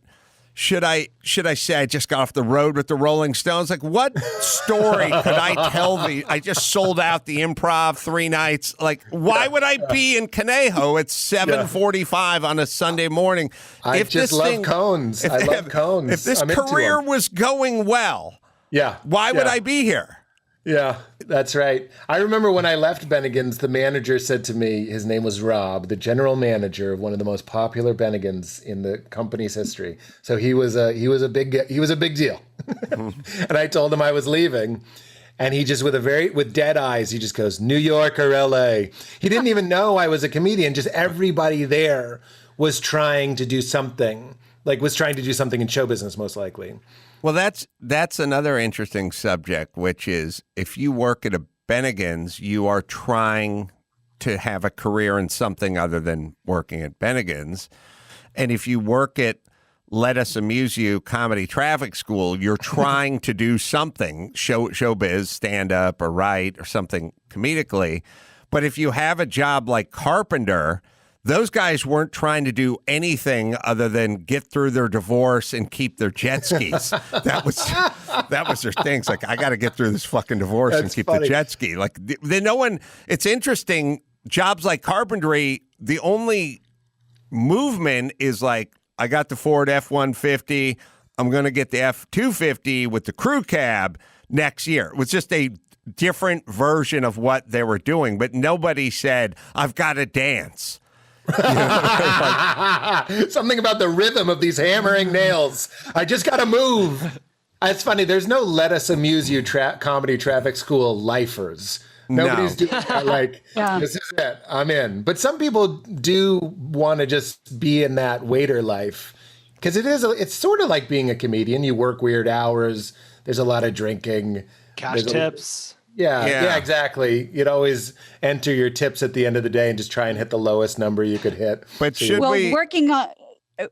Should I say I just got off the road with the Rolling Stones? Like, what story could I tell I just sold out the Improv 3 nights. Like, why would I be in Conejo at 7:45 on a Sunday morning? I love cones. I love cones. If this career was going well, why would I be here? Yeah, that's right. I remember when I left Bennigan's, the manager said to me, his name was Rob, the general manager of one of the most popular Bennigan's in the company's history. So he was a big deal. And I told him I was leaving, and he just with dead eyes, he just goes, New York or LA. He didn't even know I was a comedian. Just everybody there was trying to do something, in show business, most likely. Well, that's another interesting subject, which is if you work at a Bennigan's, you are trying to have a career in something other than working at Bennigan's. And if you work at Let Us Amuse You Comedy Traffic School, you're trying to do something, showbiz, stand-up or write or something comedically. But if you have a job like carpenter, those guys weren't trying to do anything other than get through their divorce and keep their jet skis. That was their thing. It's like, I got to get through this fucking divorce and keep the jet ski. Like, it's interesting. Jobs like carpentry, the only movement is like, I got the Ford F-150. I'm going to get the F-250 with the crew cab next year. It was just a different version of what they were doing, but nobody said, I've got to dance. Something about the rhythm of these hammering nails. I just got to move. It's funny. There's no Let Us Amuse You comedy traffic school lifers. Nobody's doing that. Like, this is it. I'm in. But some people do want to just be in that waiter life because it's sort of like being a comedian. You work weird hours. There's a lot of drinking. Cash tips. Yeah, exactly. You'd always enter your tips at the end of the day and just try and hit the lowest number you could hit. But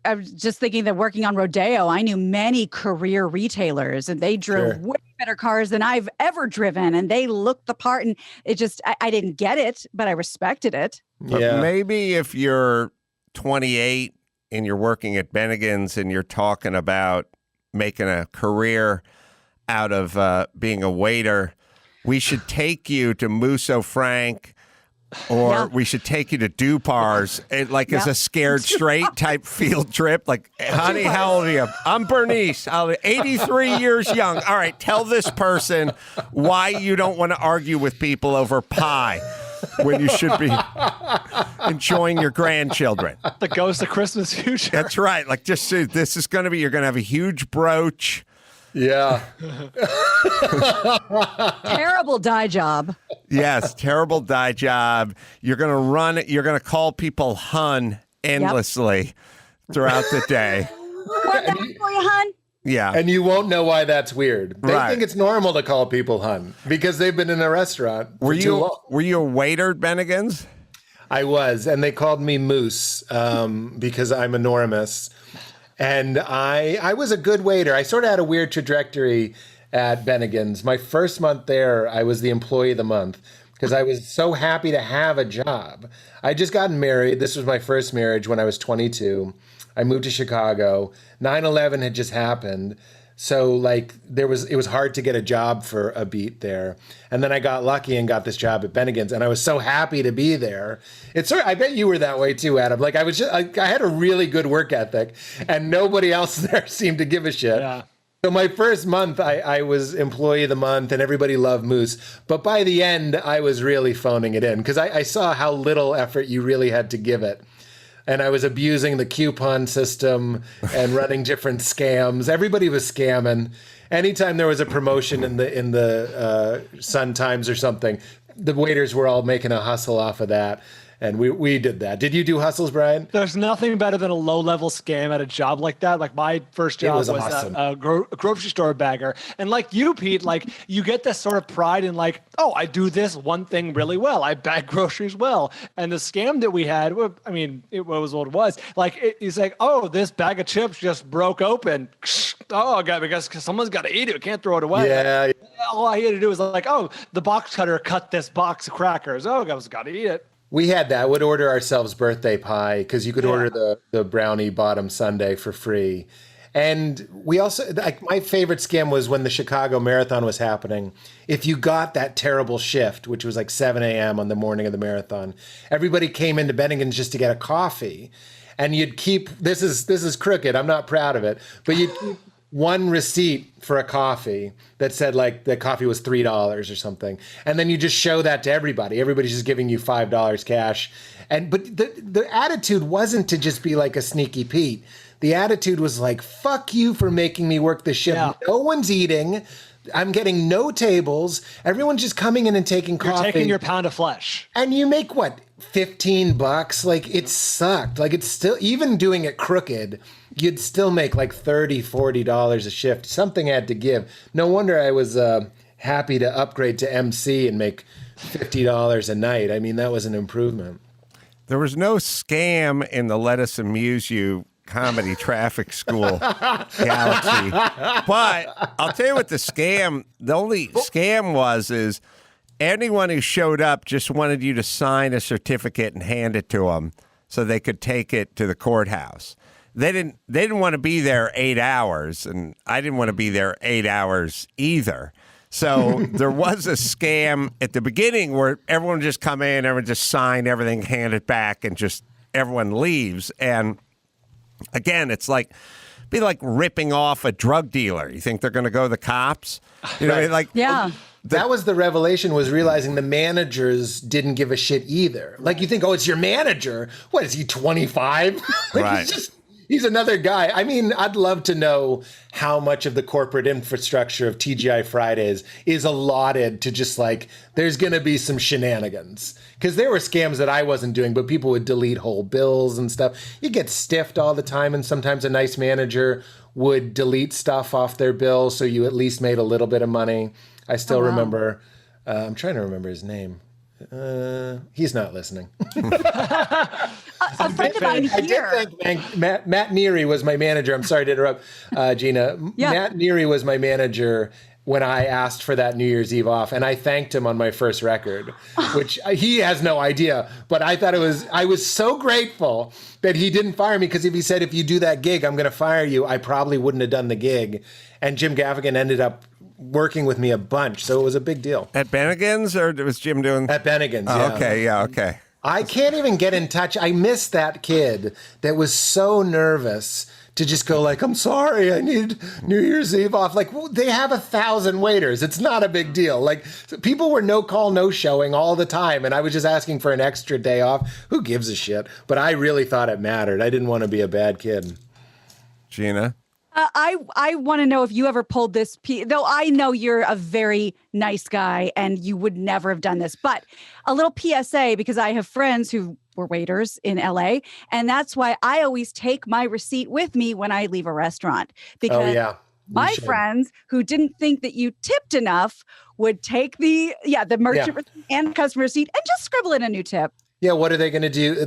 I was just thinking that working on Rodeo, I knew many career retailers, and they drove way better cars than I've ever driven, and they looked the part, and it just, I didn't get it, but I respected it. But maybe if you're 28 and you're working at Bennigan's and you're talking about making a career out of being a waiter, we should take you to Musso Frank, or we should take you to Dupar's, as a Scared Straight type field trip. Like, honey, how old are you? I'm Bernice. I'm 83 years young. All right, tell this person why you don't want to argue with people over pie when you should be enjoying your grandchildren. The ghost of Christmas future. That's right. Like, just see, this is going to be, you're going to have a huge brooch. Yeah. Terrible dye job. Yes, terrible dye job. You're going to run, you're going to call people hun endlessly throughout the day. What that for you, hun? Yeah. And you won't know why that's weird. They think it's normal to call people hun because they've been in a restaurant for too long. Were you a waiter at Bennigan's? I was, and they called me Moose because I'm enormous. And I was a good waiter. I sort of had a weird trajectory at Bennigan's. My first month there, I was the employee of the month because I was so happy to have a job. I just gotten married. This was my first marriage when I was 22. I moved to Chicago. 9/11 had just happened. So like it was hard to get a job for a beat there. And then I got lucky and got this job at Bennigan's, and I was so happy to be there. I bet you were that way too, Adam. Like I had a really good work ethic, and nobody else there seemed to give a shit. Yeah. So my first month, I was employee of the month, and everybody loved Moose. But by the end, I was really phoning it in because I saw how little effort you really had to give it. And I was abusing the coupon system and running different scams. Everybody was scamming. Anytime there was a promotion in the Sun Times or something, the waiters were all making a hustle off of that. And we did that. Did you do hustles, Brian? There's nothing better than a low-level scam at a job like that. Like my first job was awesome. a grocery store bagger. And like you, Pete, like you get this sort of pride in like, oh, I do this one thing really well. I bag groceries well. And the scam that we had, I mean, it was what it was. Like he's like, oh, this bag of chips just broke open. Oh, God, because someone's got to eat it. We can't throw it away. Yeah. All I had to do was like, oh, the box cutter cut this box of crackers. Oh, I was got to eat it. We had that. Would order ourselves birthday pie because you could order the brownie bottom sundae for free. And we also, like, my favorite scam was when the Chicago Marathon was happening. If you got that terrible shift, which was like 7 a.m. on the morning of the marathon, everybody came into Bennigan's just to get a coffee. And you'd keep, this is crooked, I'm not proud of it, but you'd keep one receipt for a coffee that said like the coffee was $3 or something. And then you just show that to everybody. Everybody's just giving you $5 cash. But the attitude wasn't to just be like a sneaky Pete. The attitude was like, fuck you for making me work the shift. Yeah. No one's eating. I'm getting no tables. Everyone's just coming in and taking coffee. You're taking your pound of flesh. And you make what? $15? Like it sucked. Like it's still, even doing it crooked, you'd still make like $30, $40 a shift. Something had to give. No wonder I was happy to upgrade to MC and make $50 a night. I mean, that was an improvement. There was no scam in the Let Us Amuse You comedy traffic school galaxy. But I'll tell you what the only scam is anyone who showed up just wanted you to sign a certificate and hand it to them so they could take it to the courthouse. They didn't want to be there 8 hours, and I didn't want to be there 8 hours either. So there was a scam at the beginning where everyone just come in, everyone just sign everything, hand it back, and just everyone leaves. And again, it's like be like ripping off a drug dealer. You think they're going to go to the cops? You know, right. like yeah. That was the revelation, was realizing the managers didn't give a shit either. Like you think, oh, it's your manager. What is he, 25? Like, right. He's another guy. I mean, I'd love to know how much of the corporate infrastructure of TGI Fridays is allotted to just like, there's going to be some shenanigans. Because there were scams that I wasn't doing, but people would delete whole bills and stuff. You get stiffed all the time, and sometimes a nice manager would delete stuff off their bill so you at least made a little bit of money. I still remember, I'm trying to remember his name. He's not listening. A friend of mine here. I did thank Matt Neary was my manager. I'm sorry to interrupt, Gina. Yeah. Matt Neary was my manager when I asked for that New Year's Eve off, and I thanked him on my first record, which he has no idea. But I thought I was so grateful that he didn't fire me, because if he said, if you do that gig, I'm going to fire you, I probably wouldn't have done the gig. And Jim Gaffigan ended up working with me a bunch, so it was a big deal. At Bennigan's, or was Jim doing? At Bennigan's, yeah. Okay, okay. I can't even get in touch. I miss that kid that was so nervous to just go like, I'm sorry, I need New Year's Eve off. Like, well, they have 1,000 waiters. It's not a big deal. Like, people were no call, no showing all the time, and I was just asking for an extra day off. Who gives a shit? But I really thought it mattered. I didn't want to be a bad kid. Gina? I want to know if you ever pulled this, though I know you're a very nice guy and you would never have done this, but a little PSA, because I have friends who were waiters in LA, and that's why I always take my receipt with me when I leave a restaurant, because my friends who didn't think that you tipped enough would take the merchant receipt and customer receipt and just scribble in a new tip. Yeah, what are they going to do?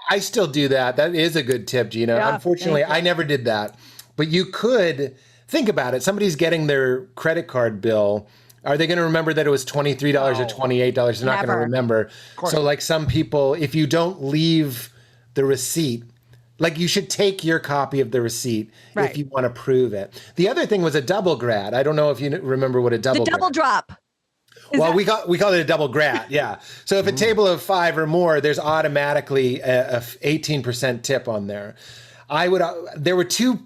I still do that. That is a good tip, Gina. Yeah, unfortunately, I never did that. But you could think about it. Somebody's getting their credit card bill. Are they going to remember that it was $23 or $28? They're not going to remember. So like some people, if you don't leave the receipt, Like you should take your copy of the receipt Right. if you want to prove it. The other thing was a double grad. I don't know if you remember what a double The double drop. Well, we call it a double grad, yeah. So if a table of 5 or more, there's automatically a 18% tip on there. There were two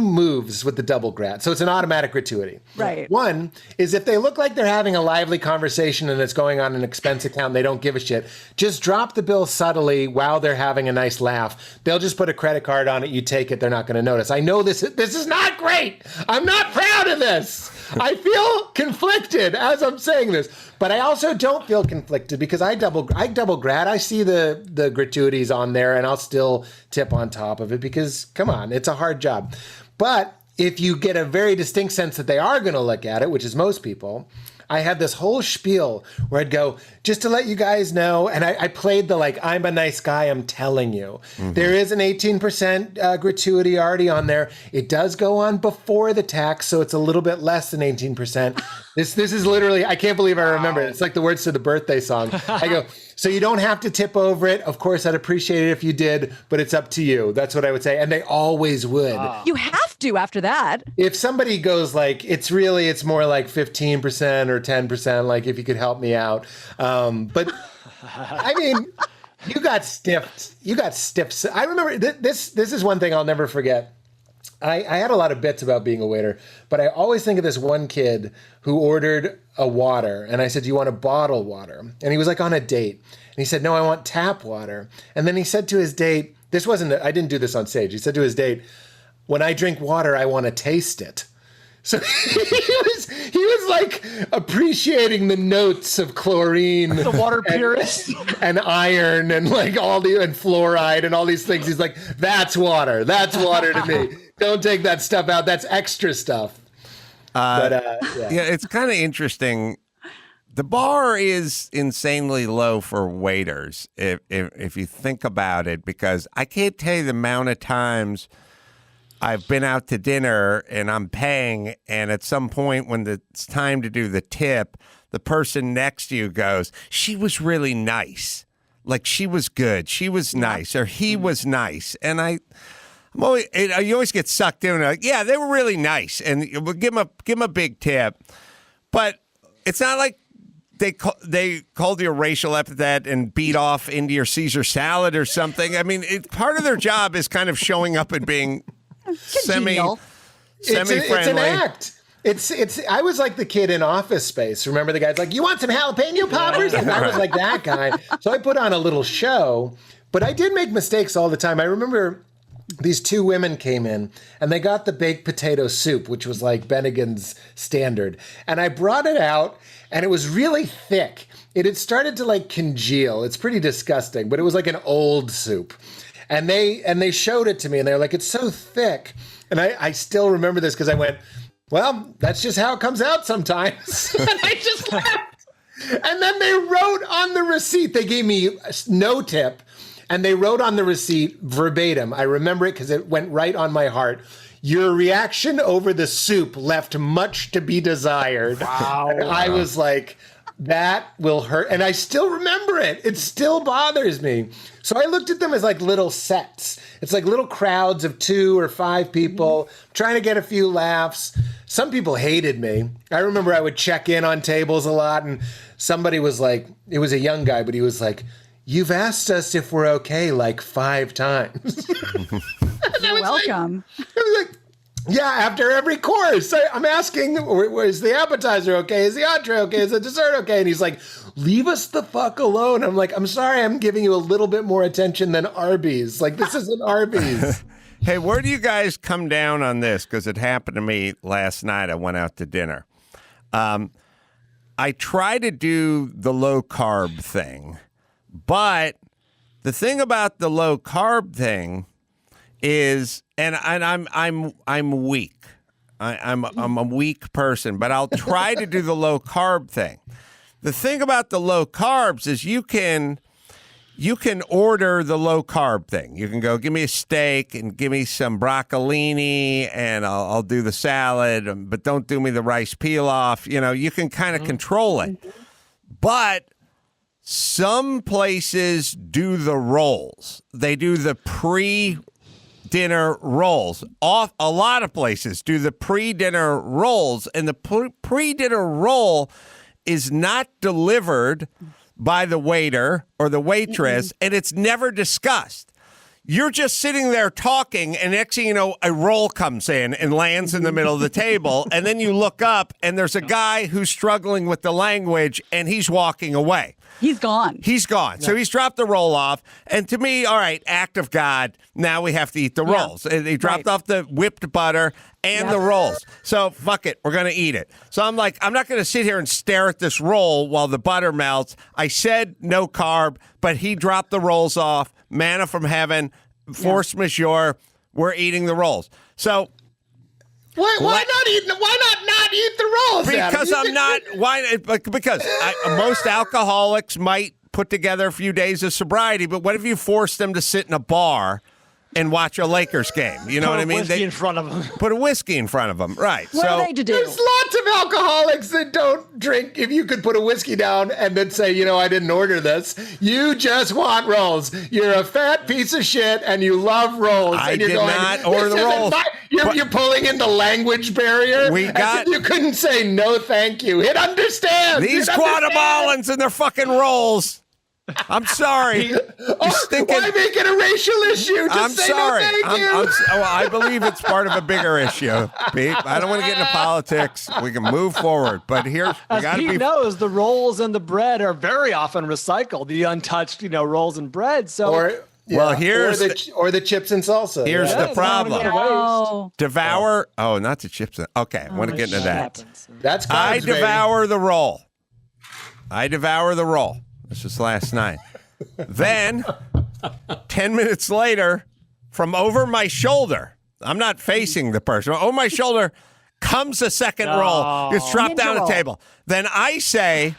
moves with the double grad, so it's an automatic gratuity. Right. One is if they look like they're having a lively conversation and it's going on an expense account and they don't give a shit, just drop the bill subtly while they're having a nice laugh. They'll just put a credit card on it, you take it, they're not going to notice. I know this is not great. I'm not proud of this. I feel conflicted as I'm saying this, but I also don't feel conflicted because I double grad. I see the gratuities on there and I'll still tip on top of it because, come on, it's a hard job. But if you get a very distinct sense that they are going to look at it, which is most people, I had this whole spiel where I'd go, just to let you guys know, and I played the like, I'm a nice guy, I'm telling you. Mm-hmm. There is an 18% gratuity already on there. It does go on before the tax, so it's a little bit less than 18%. This is literally, I can't believe I remember it. It's like the words to the birthday song. I go, so you don't have to tip over it. Of course, I'd appreciate it if you did, but it's up to you. That's what I would say. And they always would. You have to after that. If somebody goes like, it's more like 15% or 10%, like if you could help me out. But I mean, you got stiffed. I remember this is one thing I'll never forget. I had a lot of bits about being a waiter, but I always think of this one kid who ordered a water. And I said, do you want a bottled water? And he was like on a date. And he said, no, I want tap water. And then he said to his date, I didn't do this on stage. He said to his date, when I drink water, I want to taste it. So he was like appreciating the notes of chlorine, the water purist, and iron, and like and fluoride, and all these things. He's like, that's water to me. Don't take that stuff out. That's extra stuff. Yeah, it's kind of interesting. The bar is insanely low for waiters, if you think about it, because I can't tell you the amount of times I've been out to dinner and I'm paying, and at some point when it's time to do the tip, the person next to you goes, she was really nice. Like, she was good. She was nice, or he was nice. And you always get sucked in. Like, yeah, they were really nice, and we'll give them a big tip. But it's not like they called you a racial epithet and beat off into your Caesar salad or something. I mean, part of their job is kind of showing up and being semi-friendly. It's an act. It's. I was like the kid in Office Space. Remember the guy's like, "You want some jalapeno poppers?" And I was like that guy. So I put on a little show, but I did make mistakes all the time. I remember these two women came in and they got the baked potato soup, which was like Bennigan's standard, and I brought it out, and it was really thick. It had started to like congeal. It's pretty disgusting, but it was like an old soup. And they showed it to me, and they were like, it's so thick. And I still remember this because I went, well, that's just how it comes out sometimes. And I just laughed. And then they wrote on the receipt, they gave me no tip, and they wrote on the receipt verbatim. I remember it because it went right on my heart. Your reaction over the soup left much to be desired. Wow. And I was like, that will hurt. And I still remember it. It still bothers me. So I looked at them as like little sets. It's like little crowds of 2 or 5 people trying to get a few laughs. Some people hated me. I remember I would check in on tables a lot, and somebody was like, it was a young guy, but he was like, you've asked us if we're okay like 5 times. You're welcome. I was like, yeah, after every course, I'm asking, is the appetizer okay? Is the entree okay? Is the dessert okay? And he's like, leave us the fuck alone. I'm like, I'm sorry, I'm giving you a little bit more attention than Arby's. Like, this isn't Arby's. Hey, where do you guys come down on this? Because it happened to me last night. I went out to dinner. I try to do the low carb thing, but the thing about the low carb thing is, and I'm weak. I'm a weak person, but I'll try to do the low carb thing. The thing about the low carbs is you can order the low carb thing. You can go, give me a steak and give me some broccolini, and I'll do the salad, but don't do me the rice pilaf. You know, you can kind of control it. But some places do the rolls. They do the pre-dinner rolls. Off a lot of places do the pre-dinner rolls, and the pre-dinner roll is not delivered by the waiter or the waitress, and it's never discussed. You're just sitting there talking, and next thing you know, a roll comes in and lands in the middle of the table, and then you look up, and there's a guy who's struggling with the language, and he's walking away. He's gone. He's gone. So he's dropped the roll off. And to me, all right, act of God, now we have to eat the rolls. And he dropped off the whipped butter and the rolls. So fuck it, we're going to eat it. So I'm like, I'm not going to sit here and stare at this roll while the butter melts. I said no carb, but he dropped the rolls off. Manna from heaven, force majeure, we're eating the rolls. So why not eat the rolls? Because Adam? I'm not. Why? Because most alcoholics might put together a few days of sobriety, but what if you force them to sit in a bar and watch a Lakers game? You know what I mean? Put a whiskey in front of them. Put a whiskey in front of them, right? What are they to do? There's lots of alcoholics that don't drink. If you could put a whiskey down and then say, I didn't order this, you just want rolls. You're a fat piece of shit and you love rolls. I and you're did not order the rolls. You're pulling in the language barrier. You couldn't say no, thank you. It understands. These Guatemalans and their fucking rolls. I'm sorry. Why make it a racial issue? Just I'm say sorry. no, thank you. I believe it's part of a bigger issue, Pete. I don't want to get into politics. We can move forward, but here we got to be. Pete knows, the rolls and the bread are very often recycled. The untouched, rolls and bread. So. Here's the chips and salsa. Here's the problem. Oh. Devour. Oh, not the chips. Okay, I want to get into that. That's carbs, I devour baby. the roll. I devour the roll. This was last night. Then, 10 minutes later, from over my shoulder, I'm not facing the person, over my shoulder comes a second roll. It's dropped down the table. Then I say,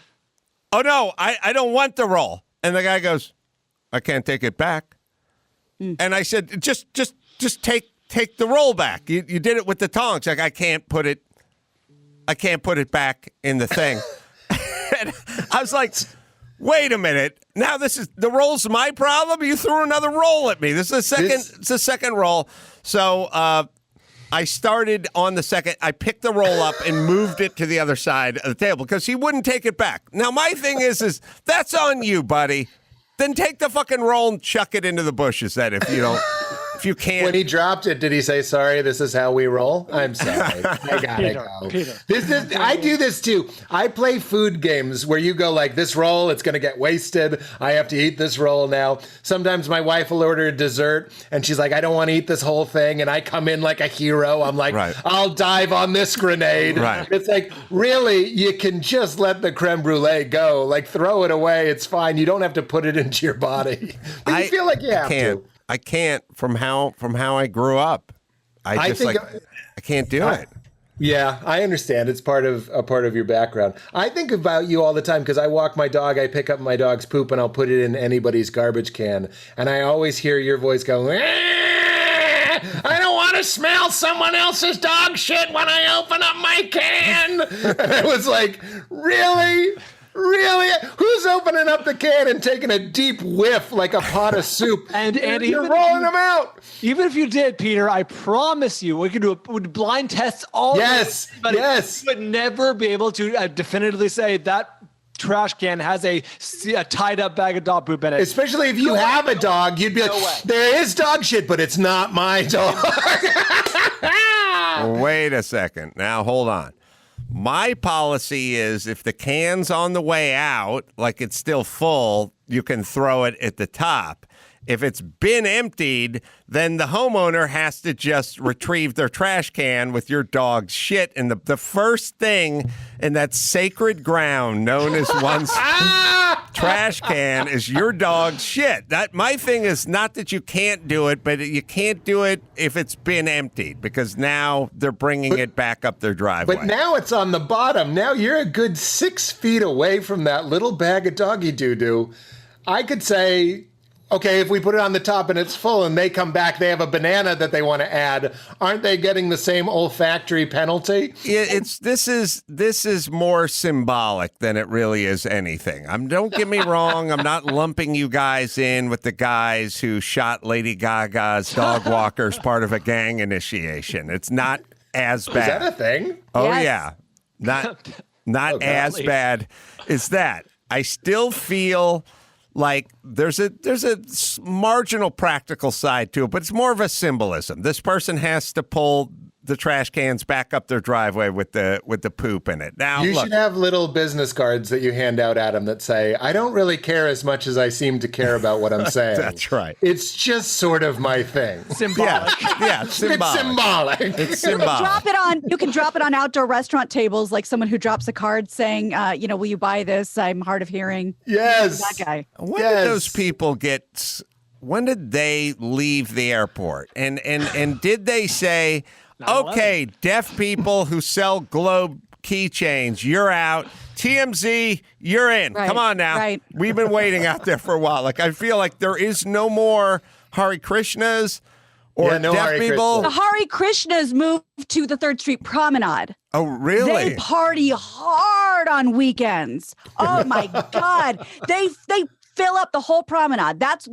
oh no, I don't want the roll. And the guy goes, I can't take it back. And I said, just take the roll back. You did it with the tongs. Like, I can't put it back in the thing. And I was like, wait a minute. Now the roll's my problem? You threw another roll at me. It's the second roll. So I started on the second. I picked the roll up and moved it to the other side of the table because he wouldn't take it back. Now, my thing is that's on you, buddy. Then take the fucking roll and chuck it into the bushes then if you can't. When he dropped it, did he say, sorry, this is how we roll? I'm sorry. I gotta go. Peter. I do this too. I play food games where you go like, this roll, it's going to get wasted. I have to eat this roll now. Sometimes my wife will order a dessert and she's like, I don't want to eat this whole thing. And I come in like a hero. I'm like, I'll dive on this grenade. Right. It's like, really, you can just let the creme brulee go. Like, throw it away. It's fine. You don't have to put it into your body. But you feel like you have to. I can't from how I grew up. I can't do it. Yeah, I understand. It's part of your background. I think about you all the time because I walk my dog. I pick up my dog's poop and I'll put it in anybody's garbage can, and I always hear your voice go, I don't want to smell someone else's dog shit when I open up my can. And I was like, really? Really? Who's opening up the can and taking a deep whiff like a pot of soup? And you're rolling them out. Even if you did, Peter, I promise you, we could do blind tests all. Yes. You would never be able to definitively say that trash can has a tied up bag of dog poop in it. Especially if you have a dog, you'd be like, there is dog shit, but it's not my dog. Wait a second. Now, hold on. My policy is if the can's on the way out, like it's still full, you can throw it at the top. If it's been emptied, then the homeowner has to just retrieve their trash can with your dog's shit. And the first thing in that sacred ground known as one's trash can is your dog's shit. That my thing is not that you can't do it, but you can't do it if it's been emptied because now they're bringing it back up their driveway. But now it's on the bottom. Now you're a good 6 feet away from that little bag of doggy doo-doo. I could say, okay, if we put it on the top and it's full and they come back, they have a banana that they want to add, aren't they getting the same olfactory penalty? This is more symbolic than it really is anything. Don't get me wrong. I'm not lumping you guys in with the guys who shot Lady Gaga's dog walker as part of a gang initiation. It's not as bad. Is that a thing? Oh, Yes. yeah. Not as bad as that. I still feel like there's a marginal practical side to it, but it's more of a symbolism. This person has to pull the trash cans back up their driveway with the poop in it. Now You look, should have little business cards that you hand out, Adam, that say, I don't really care as much as I seem to care about what I'm saying. That's right. It's just sort of my thing. Symbolic. Yeah, symbolic. It's symbolic. It's You can symbolic. drop it on outdoor restaurant tables, like someone who drops a card saying, will you buy this? I'm hard of hearing. Yes. That guy. When did those people get? When did they leave the airport? And did they say, okay, deaf people who sell globe keychains, you're out. TMZ, you're in. Right, Come on now. right. We've been waiting out there for a while. Like, I feel like there is no more Hare Krishnas or Yeah, no deaf Hare people. The Hare Krishnas moved to the 3rd Street Promenade. Oh, really? They party hard on weekends. Oh my God. They fill up the whole promenade. That's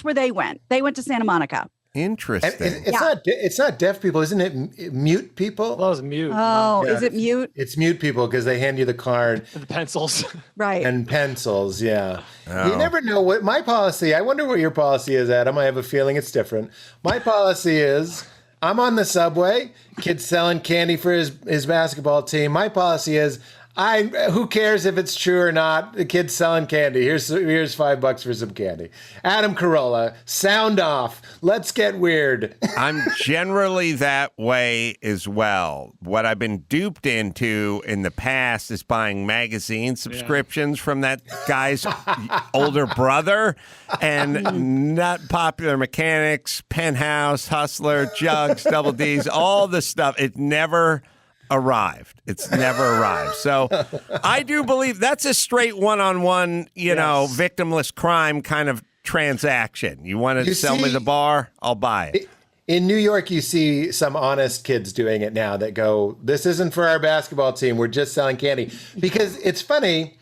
where they went. They went to Santa Monica. Interesting. It's not deaf people, isn't it? Mute people. Well, it's mute. Oh, Yeah. is it mute? It's mute people because they hand you the card The pencils. Right. and pencils. Yeah, Oh. you never know what my policy. I wonder what your policy is, Adam. I have a feeling it's different. My policy is I'm on the subway. Kid's selling candy for his basketball team. My policy is who cares if it's true or not? The kid's selling candy. Here's $5 for some candy. Adam Carolla, sound off. Let's get weird. I'm generally that way as well. What I've been duped into in the past is buying magazine subscriptions from that guy's older brother, and Not Popular Mechanics, Penthouse, Hustler, Jugs, Double D's, all the stuff. It never arrived. It's never arrived. So I do believe that's a straight one-on-one, victimless crime kind of transaction. You want to sell me the bar? I'll buy it. In New York, you see some honest kids doing it now that go, this isn't for our basketball team. We're just selling candy. Because it's funny,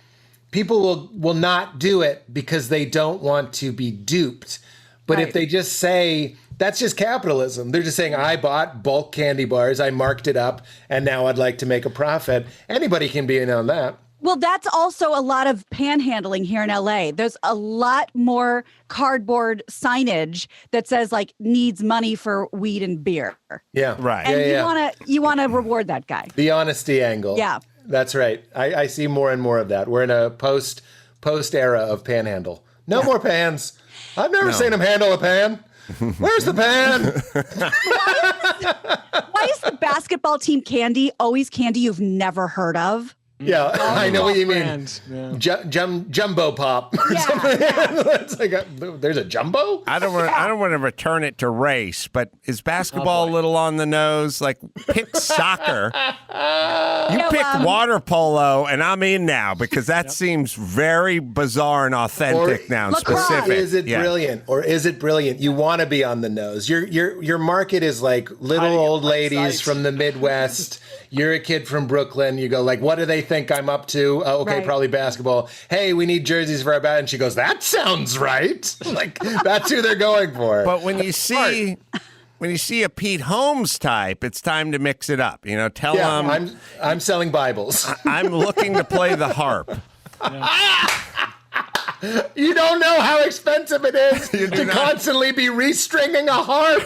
people will not do it because they don't want to be duped. But if they just say, that's just capitalism. They're just saying, I bought bulk candy bars, I marked it up, and now I'd like to make a profit. Anybody can be in on that. Well, that's also a lot of panhandling here in LA. There's a lot more cardboard signage that says like needs money for weed and beer. Yeah. Right. And you want to reward that guy. The honesty angle. Yeah. That's right. I see more and more of that. We're in a post era of panhandle. No more pans. I've never seen him handle a pan. Where's the pan? Why is the basketball team candy always candy you've never heard of? Yeah, I know what you mean. Brands, yeah. Jumbo pop. Or something. It's like there's a jumbo? I don't want to return it to race, but is basketball a little on the nose? Like, pick soccer. You pick water polo, and I'm in now because that seems very bizarre and authentic now and specific. Is it brilliant? Or is it brilliant? You want to be on the nose. Your market is like little old ladies from the Midwest. You're a kid from Brooklyn. You go like, what do they think I'm up to? Oh, okay, probably basketball. Hey, we need jerseys for our band. And she goes, that sounds right. Like, that's who they're going for. But when you see a Pete Holmes type, it's time to mix it up. Tell them I'm selling Bibles. I'm looking to play the harp. You don't know how expensive it is to constantly be restringing a harp.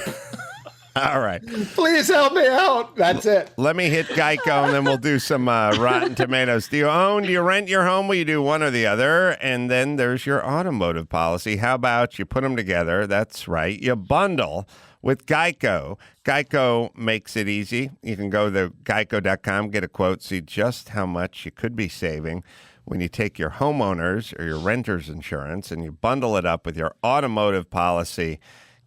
All right. Please help me out. That's it. Let me hit Geico, and then we'll do some Rotten Tomatoes. Do you rent your home? Will you do one or the other? And then there's your automotive policy. How about you put them together? That's right. You bundle with Geico. Geico makes it easy. You can go to geico.com, get a quote, see just how much you could be saving when you take your homeowners or your renter's insurance and you bundle it up with your automotive policy.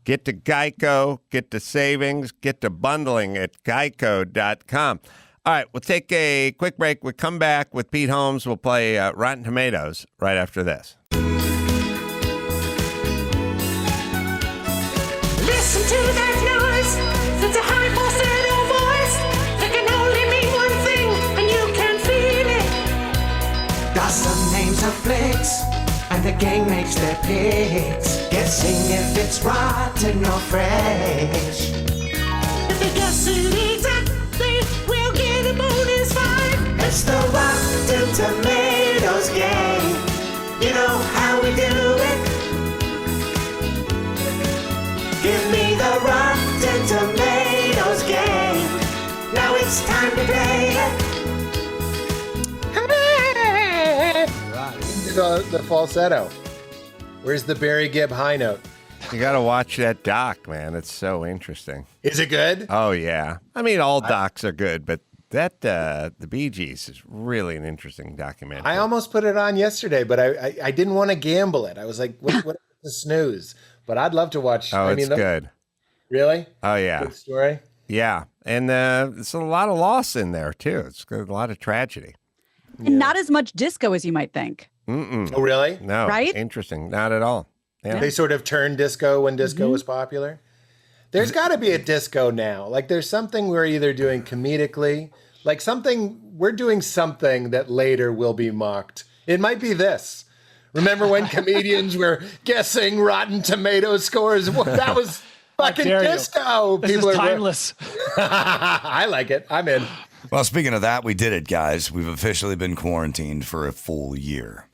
Get to Geico, get to savings, get to bundling at geico.com. All right, we'll take a quick break. We'll come back with Pete Holmes. We'll play Rotten Tomatoes right after this. to that noise. It's a high falsetto voice that can only mean one thing, and you can feel it. Got some names of flicks, and the gang makes their picks, guessing if it's rotten or fresh. If they guess it exactly, we'll get a bonus 5. It's the Rotten Tomatoes game. You know how we do it. Give me the Rotten Tomatoes game. Now it's time to play it. The falsetto. Where's the Barry Gibb high note? You got to watch that doc, man. It's so interesting. Is it good? Oh, yeah. I mean, all docs are good, but that the Bee Gees is really an interesting documentary. I almost put it on yesterday, but I didn't want to gamble it. I was like, what a snooze. But I'd love to watch. Oh, it's good. Really? Oh, yeah. Good story? Yeah. And there's a lot of loss in there, too. It's a lot of tragedy. And not as much disco as you might think. Mm-mm. Oh, really? No. Right? Interesting. Not at all. Yeah. They sort of turned disco when disco was popular. There's got to be a disco now. Like there's something we're either doing comedically, like we're doing something that later will be mocked. It might be this. Remember when comedians were guessing Rotten Tomatoes scores? That was fucking disco. This is timeless. I like it. I'm in. Well, speaking of that, we did it, guys. We've officially been quarantined for a full year.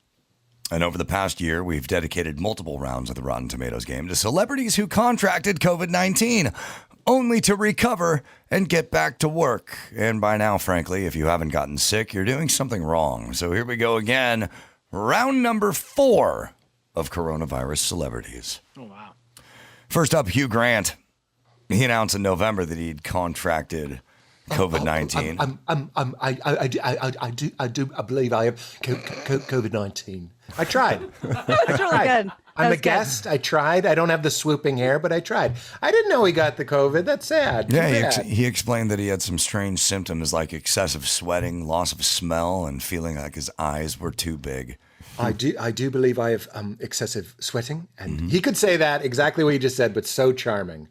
And over the past year, we've dedicated multiple rounds of the Rotten Tomatoes game to celebrities who contracted COVID-19, only to recover and get back to work. And by now, frankly, if you haven't gotten sick, you're doing something wrong. So here we go again. Round number 4 of coronavirus celebrities. Oh, wow. First up, Hugh Grant. He announced in November that he'd contracted COVID-19. I believe I have COVID-19. I tried. That's really good. I'm a guest. I tried. I don't have the swooping hair, but I tried. I didn't know he got the COVID. That's sad. Yeah, he explained that he had some strange symptoms like excessive sweating, loss of smell, and feeling like his eyes were too big. I do believe I have excessive sweating. And he could say that exactly what you just said, but so charming.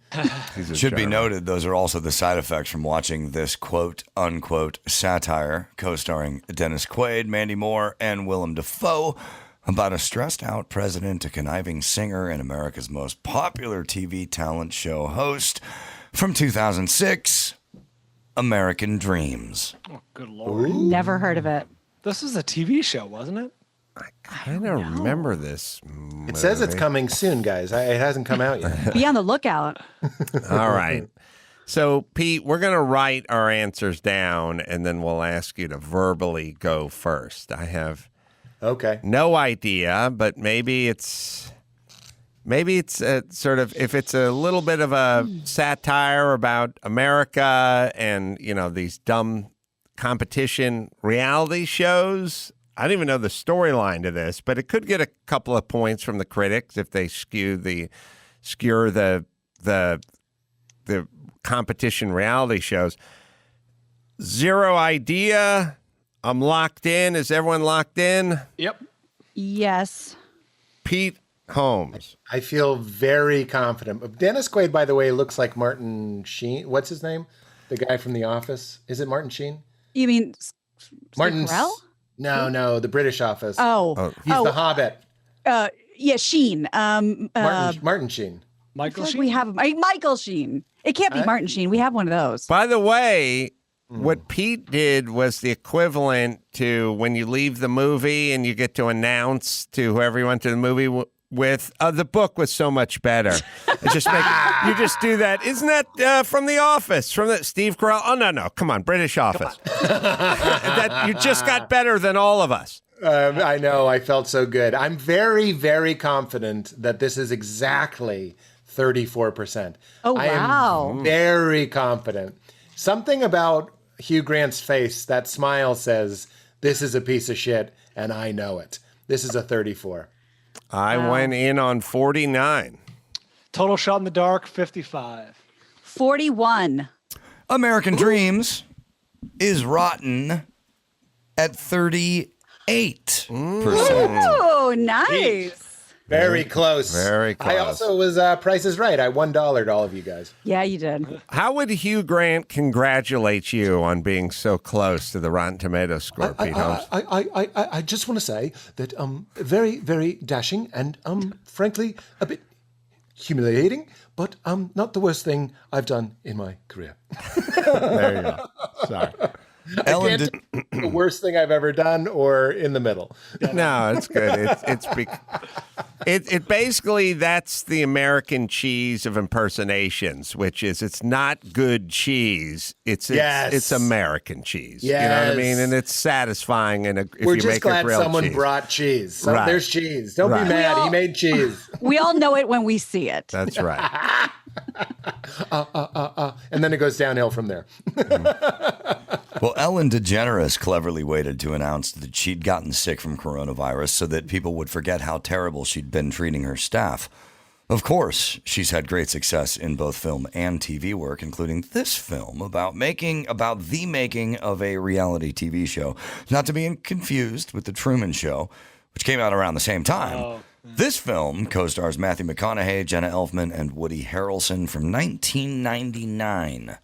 Should be noted, those are also the side effects from watching this quote-unquote satire co-starring Dennis Quaid, Mandy Moore, and Willem Dafoe about a stressed-out president, a conniving singer, and America's most popular TV talent show host from 2006, American Dreams. Oh, good Lord. Ooh. Never heard of it. This was a TV show, wasn't it? I kind of remember this movie. It says it's coming soon, guys. It hasn't come out yet. Be on the lookout. All right. So, Pete, we're going to write our answers down, and then we'll ask you to verbally go first. I have no idea, but maybe it's sort of, if it's a little bit of a satire about America and, these dumb competition reality shows. I don't even know the storyline to this, but it could get a couple of points from the critics if they skew the competition reality shows. Zero idea. I'm locked in. Is everyone locked in? Yep. Yes. Pete Holmes. I feel very confident. Dennis Quaid, by the way, looks like Martin Sheen. What's his name? The guy from The Office. Is it Martin Sheen? You mean Martin? Carell? No, the British Office. He's the Hobbit. Yeah, Sheen. Martin Sheen. Michael Sheen. We have Michael Sheen. It can't be Martin Sheen. We have one of those. By the way, what Pete did was the equivalent to when you leave the movie and you get to announce to whoever you went to the movie with, the book was so much better. You just do that. Isn't that from The Office? From Steve Carell? Oh, no. Come on, British Office. You just got better than all of us. I know. I felt so good. I'm very, very confident that this is exactly 34%. Oh, wow. I am very confident. Something about Hugh Grant's face, that smile says, this is a piece of shit, and I know it. This is a 34. I went in on 49. Total shot in the dark, 55. 41. American Dreams is rotten at 38%. Oh, nice. Very close. Very close. I also was Price is Right. I $1 to all of you guys. Yeah, you did. How would Hugh Grant congratulate you on being so close to the Rotten Tomatoes score, Pete Holmes? I just want to say that very, very dashing and frankly a bit humiliating, but not the worst thing I've done in my career. There you go. Sorry. Ellen did the worst thing I've ever done, or in the middle. No, it's good. It basically, that's the American cheese of impersonations, which is it's not good cheese. It's American cheese. Yes. You know what I mean? And it's satisfying. And if We're you just make glad it real someone cheese. brought cheese. Right. There's cheese. Don't Right. be mad. He made cheese. We all know it when we see it. That's right. And then it goes downhill from there. Well, Ellen DeGeneres cleverly waited to announce that she'd gotten sick from coronavirus so that people would forget how terrible she'd been treating her staff. Of course, she's had great success in both film and TV work, including this film about the making of a reality TV show, not to be confused with The Truman Show, which came out around the same time. Oh. This film co-stars Matthew McConaughey, Jenna Elfman, and Woody Harrelson from 1999,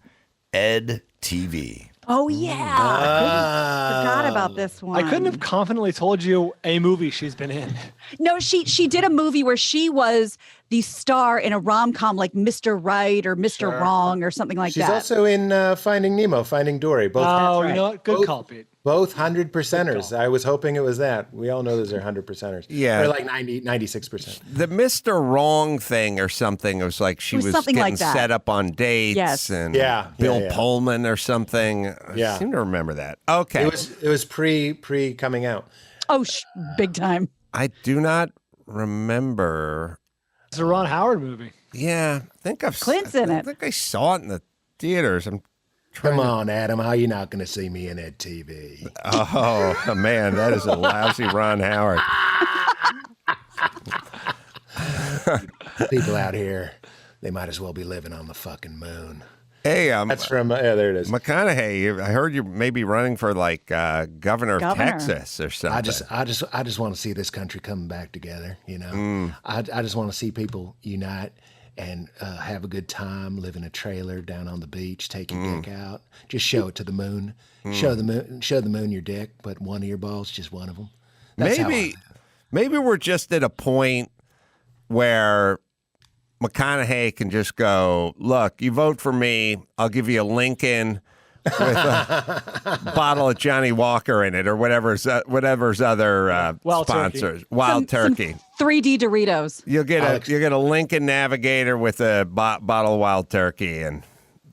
Ed TV. Oh, yeah. Forgot about this one. I couldn't have confidently told you a movie she's been in. No, she did a movie where she was the star in a rom-com like Mr. Right or Mr. Wrong or something like She's that. also in Finding Nemo, Finding Dory. Both. Oh, you know what? Good call, Pete. Both 100%ers. I was hoping it was that. We all know those are 100%ers. Yeah. They're like 96%. The Mr. Wrong thing or something, it was like she It was was something getting like that. set up on dates. Yes. And Yeah, Bill yeah. Pullman or something. Yeah. I seem to remember that. Okay. It was pre coming out. Oh, big time. I do not remember. It's a Ron Howard movie. Yeah, I think Clint's in I it. think I saw it in the theaters. Come on, Adam. How you not going to see me in Ed TV? Oh, man, that is a lousy Ron Howard. People out here, they might as well be living on the fucking moon. Hey, That's from, there it is. McConaughey, I heard you may be running for like governor of Texas or something. I just want to see this country coming back together. You know, I just want to see people unite and have a good time, live in a trailer down on the beach, take your dick out, just show it to the moon, show the moon your dick, but one of your balls, just one of them. That's Maybe we're just at a point where McConaughey can just go, look, you vote for me, I'll give you a Lincoln with a bottle of Johnny Walker in it or whatever's other Wild sponsors. turkey. Wild turkey. 3D Doritos. You'll get a Lincoln Navigator with a bottle of Wild Turkey, and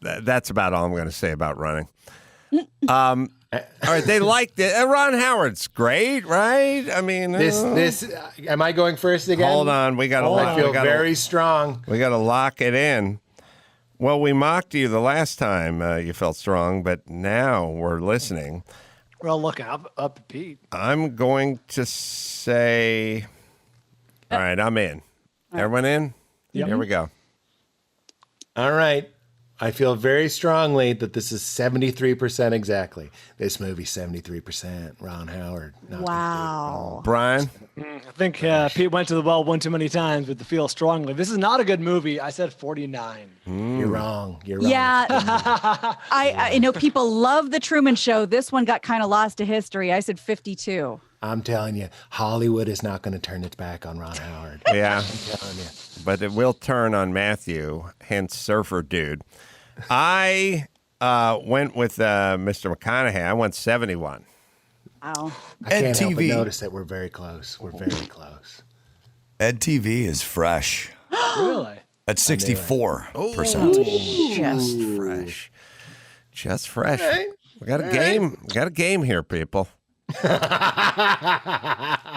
that's about all I'm going to say about running. All right, they liked it. Ron Howard's great, right? I mean, This. Am I going first again? Hold on, we got to. I feel very strong. We got to lock it in. Well, we mocked you the last time you felt strong, but now we're listening. Well, look, up at Pete. I'm going to say, all right, I'm in. Everyone in? Yep. Here we go. All right. I feel very strongly that this is 73% exactly. This movie, 73%. Ron Howard. Wow. Brian? I think Pete went to the well one too many times with the feel strongly. This is not a good movie. I said 49. You're wrong. You're wrong. Yeah. I know people love The Truman Show. This one got kind of lost to history. I said 52. I'm telling you, Hollywood is not going to turn its back on Ron Howard. Yeah. I'm telling you. But it will turn on Matthew, hence Surfer Dude. I went with Mr. McConaughey. I went 71. Wow. I can't help but TV. notice that we're very close. We're very close. Ed TV is fresh Really? at 64%. Just fresh. Just fresh. We got a game. We got a game here, people.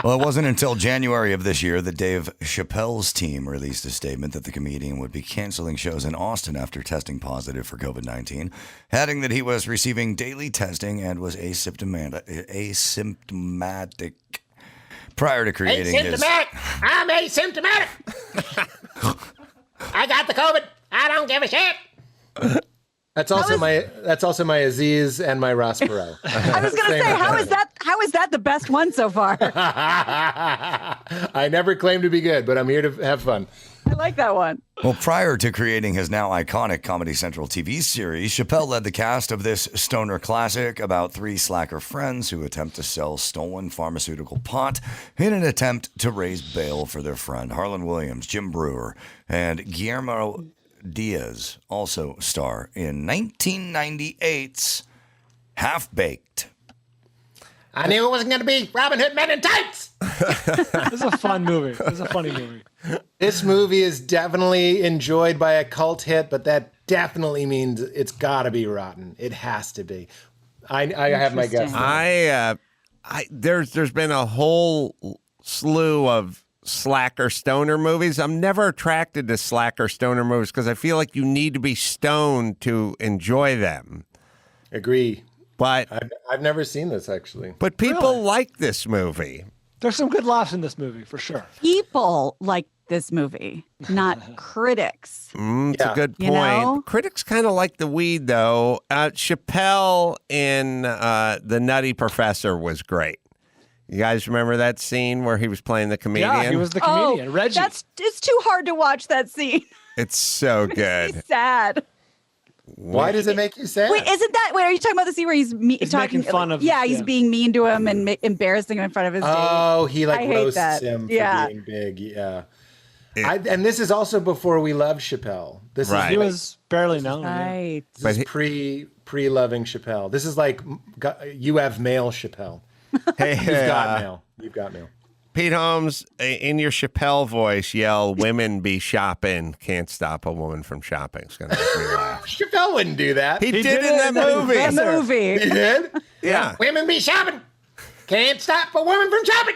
Well, it wasn't until January of this year that Dave Chappelle's team released a statement that the comedian would be canceling shows in Austin after testing positive for COVID-19, adding that he was receiving daily testing and was asymptomatic prior to creating his... I'm asymptomatic. I got the COVID. I don't give a shit. That's also my Aziz and my Ross Perot. I was going to say, how is that the best one so far? I never claim to be good, but I'm here to have fun. I like that one. Well, prior to creating his now iconic Comedy Central TV series, Chappelle led the cast of this stoner classic about three slacker friends who attempt to sell stolen pharmaceutical pot in an attempt to raise bail for their friend. Harlan Williams, Jim Brewer, and Guillermo Diaz also star in 1998's Half-Baked. I knew it wasn't going to be Robin Hood Men in Tights. This is a fun movie. This is a funny movie. This movie is definitely enjoyed by a cult hit, but that definitely means it's got to be rotten. It has to be. I have my guess. There's been a whole slew of slacker stoner movies. I'm never attracted to slacker stoner movies because I feel like you need to be stoned to enjoy them. Agree. But I've never seen this, actually. But people like this movie. There's some good laughs in this movie, for sure. People like this movie, not critics. It's a good point. You know? Critics kind of like the weed, though. Chappelle in The Nutty Professor was great. You guys remember that scene where he was playing the comedian? Yeah, he was the comedian, Reggie. It's too hard to watch that scene. It's so good. It's sad. Why does it make you sad? Wait, are you talking about the scene where he's talking making fun of? Yeah, he's being mean to him and embarrassing him in front of his date. Oh, he I hate roasts that. him for Yeah. being big. Yeah. And this is also before we loved Chappelle. This Right. is He was barely known. Right. This is pre-loving Chappelle. This is like you have mail, Chappelle. Hey, You've got mail. You've got mail. Pete Holmes, in your Chappelle voice, yell, "Women be shopping. Can't stop a woman from shopping." It's going to make me laugh. Chappelle wouldn't do that. He did in that movie. That movie. He did? Yeah. Women be shopping. Can't stop a woman from shopping.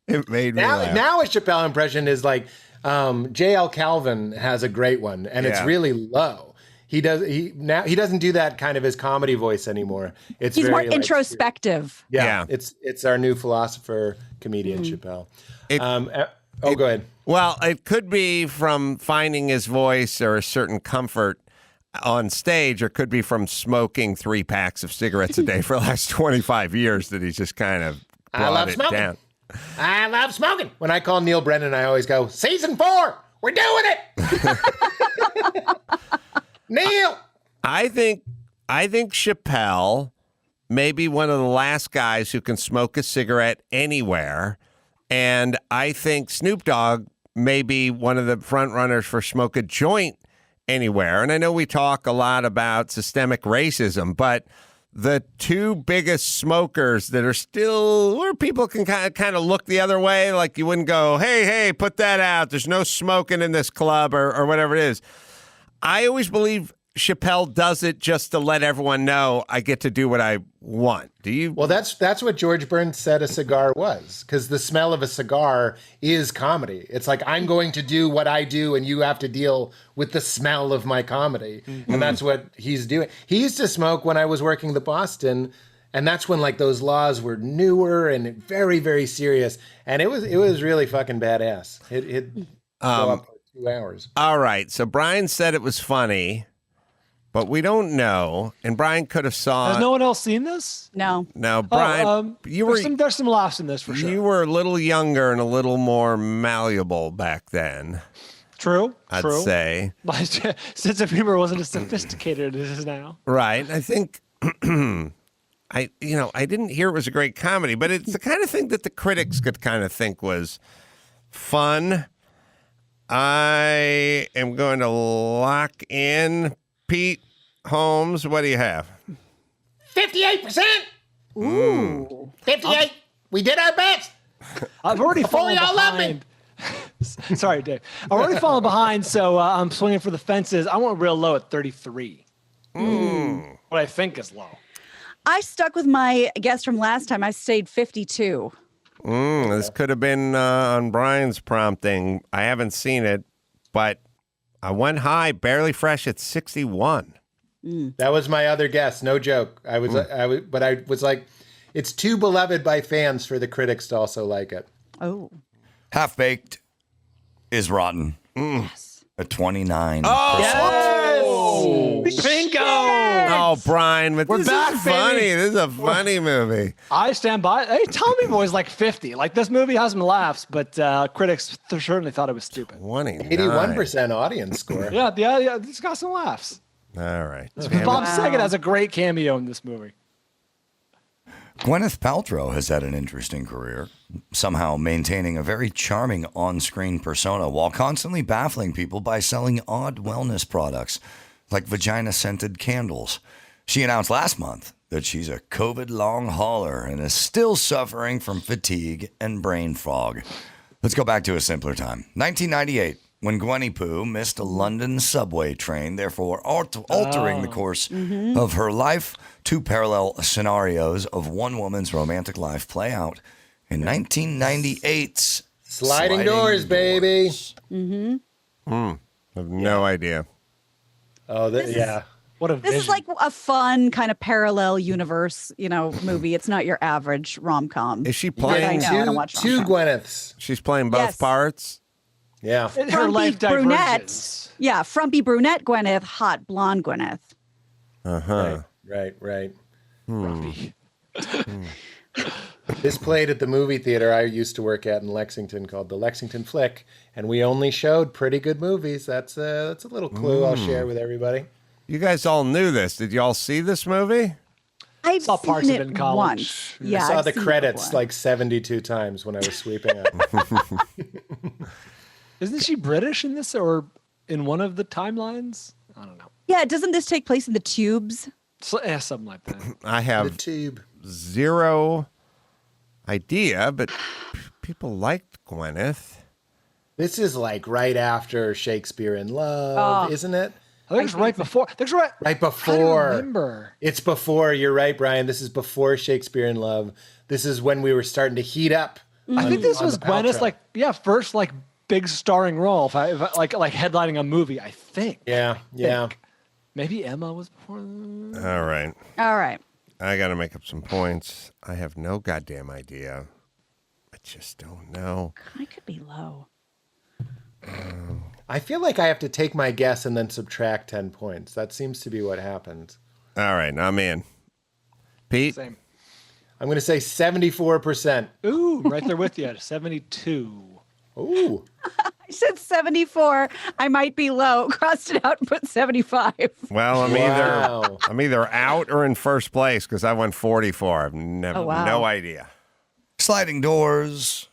It made me laugh. Now a Chappelle impression is like J.L. Calvin has a great one, and it's really low. He doesn't do that kind of his comedy voice anymore. He's more very, introspective. Yeah. It's our new philosopher comedian Chappelle. Go ahead. Well, it could be from finding his voice or a certain comfort on stage, or it could be from smoking 3 packs of cigarettes a day for the last 25 years that he's just kind of brought it down. I love smoking. When I call Neil Brennan, I always go, "Season 4, we're doing it." Neil. I think Chappelle may be one of the last guys who can smoke a cigarette anywhere, and I think Snoop Dogg may be one of the front runners for smoke a joint anywhere. And I know we talk a lot about systemic racism, but the two biggest smokers that are still where people can kind of look the other way, like you wouldn't go, hey, put that out. There's no smoking in this club or whatever it is. I always believe Chappelle does it just to let everyone know I get to do what I want. Do you? Well, that's what George Burns said a cigar was, because the smell of a cigar is comedy. It's like, I'm going to do what I do, and you have to deal with the smell of my comedy. Mm-hmm. And that's what he's doing. He used to smoke when I was working the Boston, and that's when like those laws were newer and very, very serious. And it was really fucking badass. It go up for 2 hours. All right. So Brian said it was funny, but we don't know. And Brian could have saw. Has no one else seen this? No. No, Brian, there's some laughs in this for sure. You were a little younger and a little more malleable back then. True. I'd say. My sense of humor wasn't as sophisticated as it is now. Right. I think I didn't hear it was a great comedy, but it's the kind of thing that the critics could kind of think was fun. I am going to lock in Pete Holmes. What do you have? 58%. Ooh. 58. We did our best. I've already fallen y'all behind. Sorry, Dave. I've already fallen behind, so I'm swinging for the fences. I went real low at 33. What I think is low. I stuck with my guess from last time. I stayed 52. This could have been on Brian's prompting. I haven't seen it, but I went high, barely fresh at 61. That was my other guess. No joke. I was like, it's too beloved by fans for the critics to also like it. Oh. Half-Baked is rotten. Yes. At 29%. Oh! Yes! Bingo! Oh, Oh, Brian, but We're this back, is funny. baby. This is a funny movie. I stand by. Hey, Tommy Boy's like 50. Like, this movie has some laughs, but critics certainly thought it was stupid. 81% audience score. Yeah, it's got some laughs. All right. Bob Saget has a great cameo in this movie. Gwyneth Paltrow has had an interesting career, somehow maintaining a very charming on-screen persona while constantly baffling people by selling odd wellness products like vagina-scented candles. She announced last month that she's a COVID long hauler and is still suffering from fatigue and brain fog. Let's go back to a simpler time. 1998, when Gwenny Poo missed a London subway train, therefore altering the course of her life. Two parallel scenarios of one woman's romantic life play out in 1998's Sliding Doors, baby. I have no idea. Oh, yeah. What a This is like a fun kind of parallel universe, movie. It's not your average rom-com. Is she I playing know, I don't watch two rom-com. Gwyneths? She's playing both Yes. parts? Yeah. Her Frumpy life brunette. diverges. Yeah, frumpy brunette Gwyneth, hot blonde Gwyneth. Uh-huh. Right. Ruffy. This played at the movie theater I used to work at in Lexington called the Lexington Flick, and we only showed pretty good movies. That's a little clue I'll share with everybody. You guys all knew this. Did y'all see this movie? I've Saw seen parts of it it in college. once. Yeah, I saw I've the seen it credits before. like 72 times when I was sweeping up. Isn't she British in this or in one of the timelines? I don't know. Yeah, doesn't this take place in the tubes? So, something like that. I have The tube. zero idea, but people liked Gwyneth. This is like right after Shakespeare in Love, isn't it? I think it's right before. Right I don't before. remember. It's before. You're right, Brian. This is before Shakespeare in Love. This is when we were starting to heat up. I think this on was the Gwyneth's Paltrow. first big starring role. If I like headlining a movie, I think. Yeah. Maybe Emma was before. That. All right. All right. I got to make up some points. I have no goddamn idea. I just don't know. I could be low. I feel like I have to take my guess and then subtract 10 points. That seems to be what happened. All right, I'm in. Pete? Same. I'm going to say 74%. Ooh, right there with you. 72. Ooh. I said 74. I might be low. Crossed it out and put 75. Well, I'm either out or in first place because I won 44. I've never no idea. Sliding Doors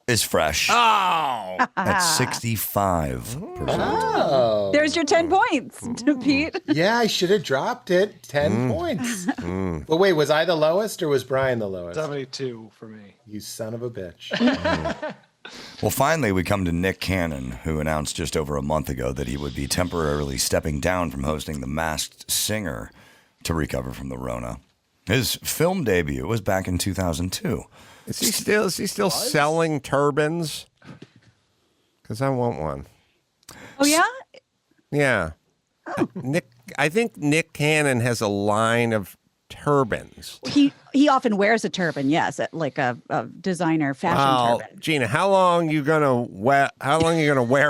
is fresh at 65%. Oh. There's your 10 points, Pete. Yeah, I should have dropped it. 10 points. But wait, was I the lowest or was Brian the lowest? 72 for me. You son of a bitch. Well, finally, we come to Nick Cannon, who announced just over a month ago that he would be temporarily stepping down from hosting The Masked Singer to recover from the Rona. His film debut was back in 2002. Is he still selling turbans? Because I want one. Oh, yeah? Yeah. I think Nick Cannon has a line of turbans. He often wears a turban, yes, like a designer fashion turban. Gina, how long you gonna wear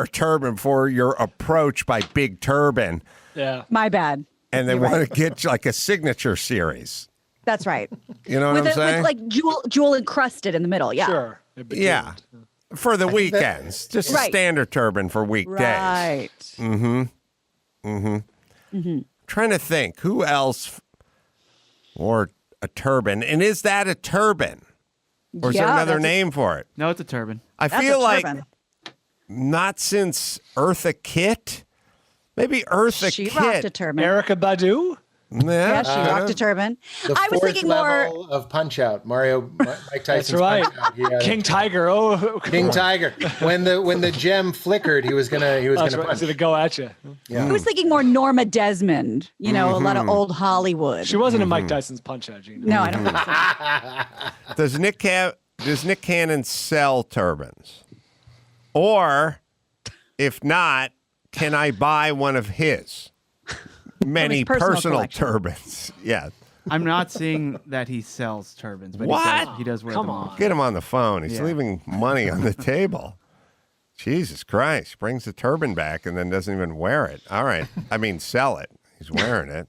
a turban before you're approached by Big Turban? Yeah. My bad. And they You're want right. to get like a signature series. That's right. You know what I'm saying? With like jewel encrusted in the middle. Yeah. Sure. Yeah. For the weekends. Just a Right. standard turban for weekdays. Right. Trying to think who else wore a turban. And is that a turban? Or is there Yeah, another that's a- name for it? No, it's a turban. I That's feel a like turban. not since Eartha Kitt. Maybe Eartha She Kitt. rocked a turban. Erica Badu. Yeah, she rocked a turban. The I was fourth thinking more. level of Punch Out. Mike That's Tyson's right. Punch Out. He had King Tiger. Oh, King Tiger. When the gem flickered, he was gonna That's right. punch. He's gonna go at you. I was thinking more Norma Desmond. A lot of old Hollywood. She wasn't in Mike Tyson's Punch Out, Gina. No, I don't think so. Does Nick Cannon sell turbans? Or, if not, can I buy one of his many personal personal collection. turbans? Yeah. I'm not seeing that he sells turbans, but What? he does wear Come them on. often. Get him on the phone. He's Yeah. leaving money on the table. Jesus Christ. Brings the turban back and then doesn't even wear it. All right. I mean, sell it. He's wearing it.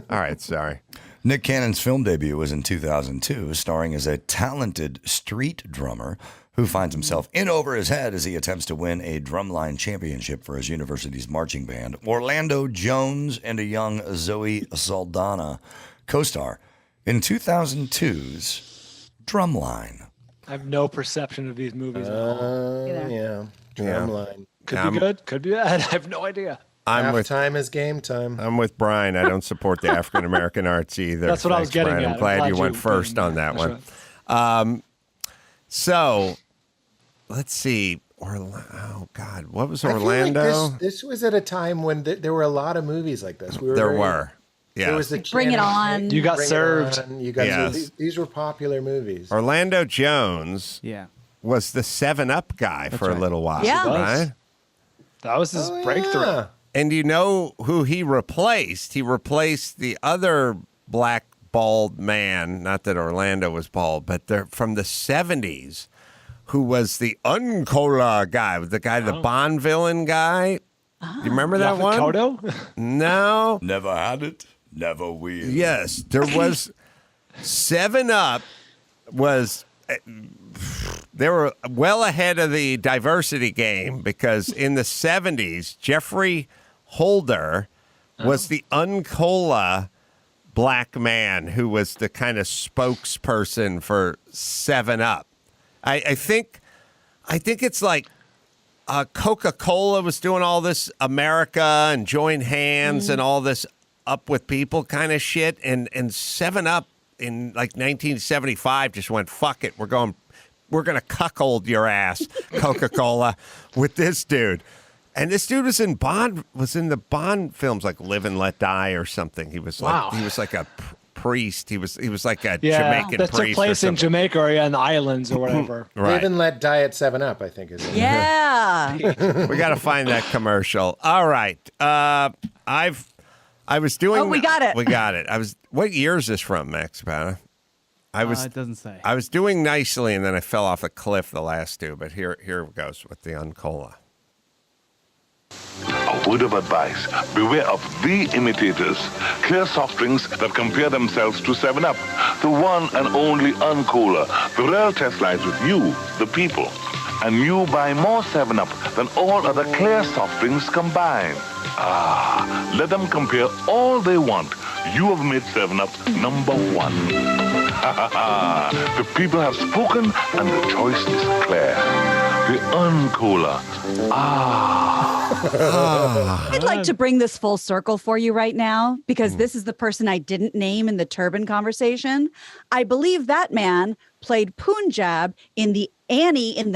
All right, sorry. Nick Cannon's film debut was in 2002, starring as a talented street drummer who finds himself in over his head as he attempts to win a Drumline championship for his university's marching band. Orlando Jones and a young Zoe Saldana co-star in 2002's Drumline. I have no perception of these movies at all. Yeah. Drumline. Could be good, could be bad. I have no idea. Time is game time. I'm with Brian. I don't support the African American arts either. That's what I was getting Brian. at. I'm glad you went first on that one. So, let's see. Oh God, what was Orlando? I feel like this was at a time when there were a lot of movies like this. There were. Yeah. There was the Bring It On. You got served. You got Yes. these were popular movies. Orlando Jones Yeah. was the 7-Up guy for a little while. Yeah. Right? That was his breakthrough. Yeah. And you know who he replaced? He replaced the other black bald man, not that Orlando was bald, but they're from the 70s, who was the Uncola guy, the guy, the Bond villain guy. You remember that one? Toto? No. Never had it, never will. Yes, there was 7-Up was they were well ahead of the diversity game because in the 70s, Jeffrey Holder was the Uncola black man who was the kind of spokesperson for 7-Up. I think it's like Coca-Cola was doing all this America and join hands and all this up with people kind of shit, and 7-Up in like 1975 just went, fuck it, we're gonna cuckold your ass, Coca-Cola, with this dude. And this dude was in the Bond films like Live and Let Die or something. He was like a priest. He was like a Jamaican that priest. took place in Jamaica or in the islands or whatever. Right. Live and Let Die at 7-Up, I think is it. Yeah. We got to find that commercial. All right. I was doing. Oh, we got it. We got it. What year is this from, Max Apatow? It doesn't say. I was doing nicely, and then I fell off a cliff the last two. But here it goes with the Uncola. A word of advice. Beware of the imitators. Clear soft drinks that compare themselves to 7-Up. The one and only Uncola. The real test lies with you, the people. And you buy more 7-Up than all other clear soft drinks combined. Let them compare all they want. You have made 7-Up number one. The people have spoken and the choice is clear. The Uncola. I'd like to bring this full circle for you right now because this is the person I didn't name in the turban conversation. I believe that man played Punjab in the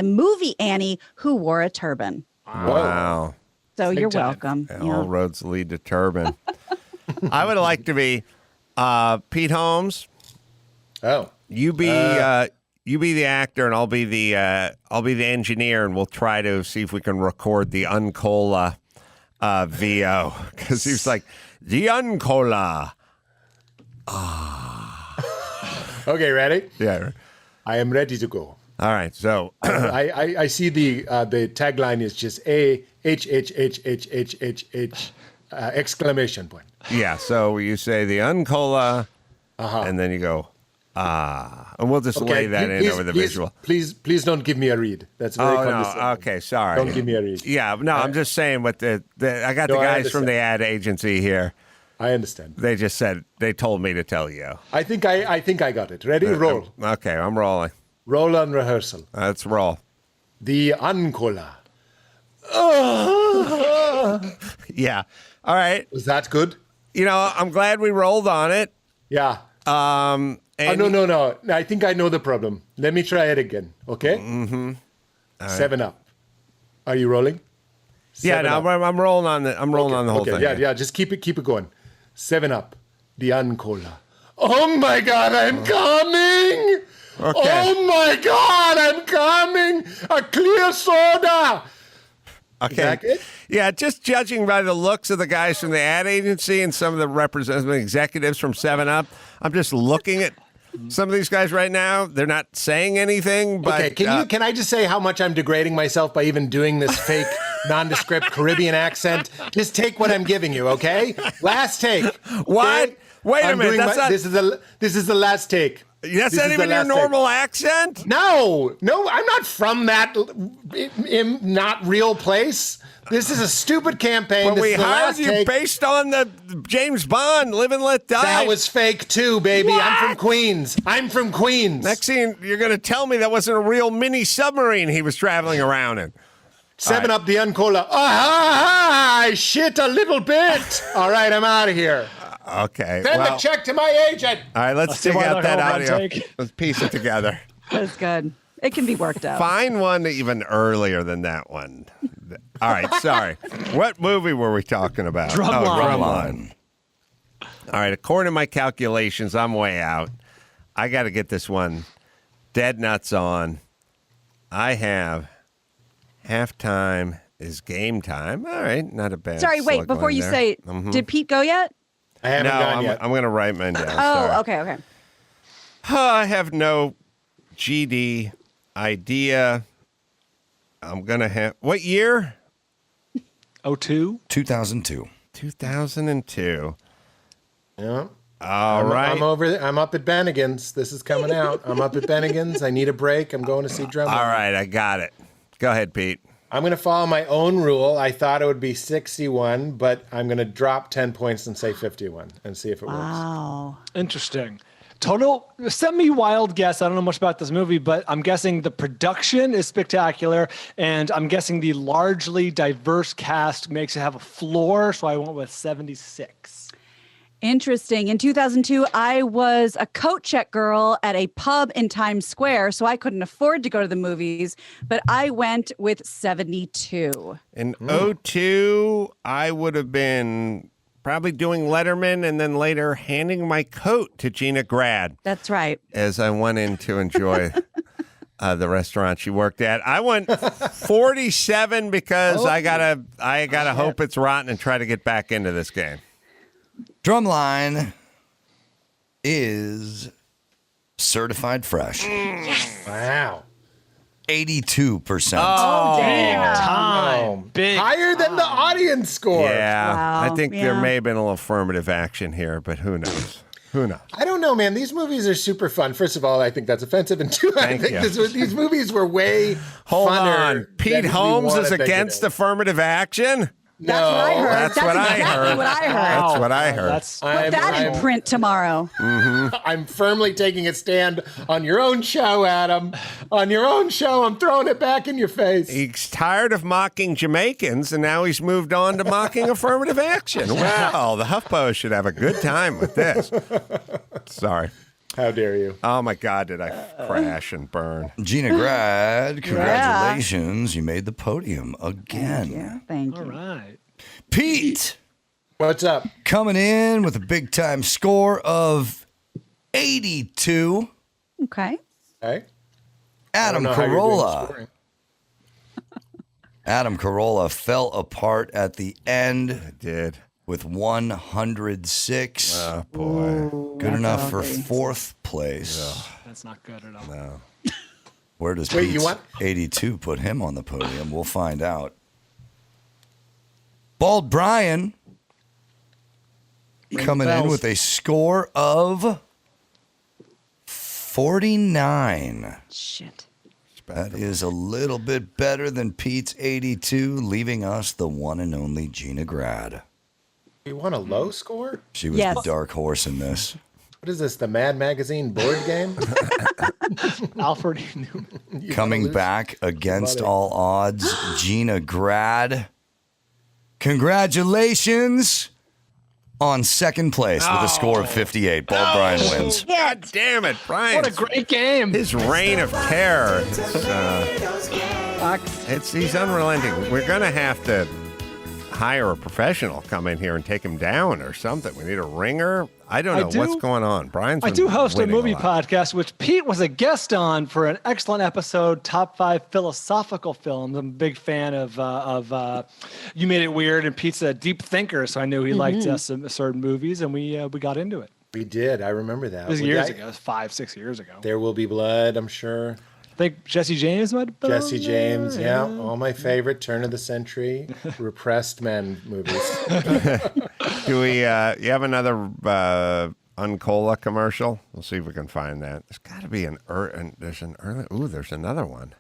movie Annie, who wore a turban. Wow. So you're welcome. All roads lead to turban. I would like to be Pete Holmes. Oh, you be the actor, and I'll be the engineer, and we'll try to see if we can record the Uncola VO because he was like the Uncola. Okay, ready? Yeah, I am ready to go. All right, so I see the tagline is just H exclamation point. Yeah, so you say the Uncola, and then you go and we'll just lay that in over the visual. Please don't give me a read. That's very condescending. No. Okay, sorry. Don't give me a read. Yeah, no, I'm just saying what I got the guys from the ad agency here. I understand. They just said they told me to tell you. I think I got it. Ready? Roll. Okay, I'm rolling. Roll on rehearsal. Let's roll. The Uncola. Yeah. All right. Was that good? You know, I'm glad we rolled on it. Yeah. No. I think I know the problem. Let me try it again. Okay. Mm-hmm. Right. 7-Up. Are you rolling? Yeah. No, I'm rolling on the. I'm rolling on the whole thing. Yeah. Just keep it going. 7-Up. The Uncola. Oh my God! I'm coming. Okay. Oh my God! I'm coming. A clear soda. Okay. Yeah, just judging by the looks of the guys from the ad agency and some of the representative executives from 7-Up, I'm just looking at some of these guys right now. They're not saying anything. But okay, can I just say how much I'm degrading myself by even doing this fake nondescript Caribbean accent. Just take what I'm giving you, okay? Last take. What? Okay? Wait a minute. This is the last take. That's not even your normal accent? No, I'm not from that not real place. This is a stupid campaign. But this we is the hired last you take. based on the James Bond, Live and Let Die. That was fake too, baby. What? I'm from Queens. Next thing you're going to tell me that wasn't a real mini submarine he was traveling around in. 7-Up the Uncola. I shit a little bit. All right, I'm out of here. Okay. Send the check to my agent. All right, let's dig out that audio. Let's piece it together. That's good. It can be worked out. Find one even earlier than that one. All right, sorry. What movie were we talking about? Drumline. All right, according to my calculations, I'm way out. I got to get this one dead nuts on. I have halftime is game time. All right, not a bad. Sorry, wait. slug Before line you there. say, did Pete go yet? I haven't gone yet. I'm going to write mine down. Oh, okay. I have no GD idea. I'm going to have... What year? 2002? 2002. 2002. Yeah. All right. I'm up at Bennigan's. This is coming out. I'm up at Bennigan's. I need a break. I'm going to see Drumline. All right, I got it. Go ahead, Pete. I'm going to follow my own rule. I thought it would be 61, but I'm going to drop 10 points and say 51 and see if it works. Wow. Interesting. Total semi-wild guess. I don't know much about this movie, but I'm guessing the production is spectacular, and I'm guessing the largely diverse cast makes it have a floor, so I went with 76. Interesting. In 2002, I was a coat check girl at a pub in Times Square, so I couldn't afford to go to the movies, but I went with 72. In 2002, I would have been probably doing Letterman and then later handing my coat to Gina Grad. That's right. As I went in to enjoy the restaurant she worked at. I went 47 because I gotta hope it's rotten and try to get back into this game. Drumline is certified fresh. Wow. 82%. Oh, damn. Time. Big Higher than the audience score. Yeah. Wow. I think there may have been a little affirmative action here, but who knows? Who knows? I don't know, man. These movies are super fun. First of all, I think that's offensive. And two, I think these movies were way Hold funner on. Pete than Holmes we is wanna think against it is. affirmative action? No. That's what I heard. That's what I exactly heard. what I heard. That's what I heard. Put that in print tomorrow. I'm firmly taking a stand on your own show, Adam. On your own show, I'm throwing it back in your face. He's tired of mocking Jamaicans, and now he's moved on to mocking affirmative action. Well, the HuffPo should have a good time with this. Sorry. How dare you? Oh, my God, did I crash and burn. Gina Grad, congratulations. You made the podium again. Thank you. All right. Pete. What's up? Coming in with a big time score of 82. Okay. Hey. Adam Carolla. Adam Carolla fell apart at the end. I did. With 106. Oh, boy. Good enough for fourth place. That's not good at all. No. Where does Wait, Pete's you want- 82 put him on the podium? We'll find out. Bald Brian coming in with a score of 49. Shit. That is a little bit better than Pete's 82, leaving us the one and only Gina Grad. You want a low score? She was the dark horse in this. What is this, the Mad Magazine board game? Alfred E. Newman. Coming back against all odds, Gina Grad. Congratulations on second place with a score of 58. Bald Brian wins. God damn it, Brian. What a great game. His reign of terror. He's unrelenting. We're going to have to hire a professional, come in here and take him down or something. We need a ringer. I don't know what's going on. Brian's I been do host a winning movie lot. podcast, which Pete was a guest on for an excellent episode, Top 5 Philosophical Films. I'm a big fan of You Made It Weird, and Pete's a deep thinker, so I knew he liked some certain movies, and we got into it. We did. I remember that. It was years ago. It was 5-6 years ago. There Will Be Blood, I'm sure. think Jesse James might have been Jesse on James, there. yeah. All my favorite turn of the century repressed men movies. Do we? You have another Uncola commercial? We'll see if we can find that. There's got to be there's an early. Ooh, there's another one.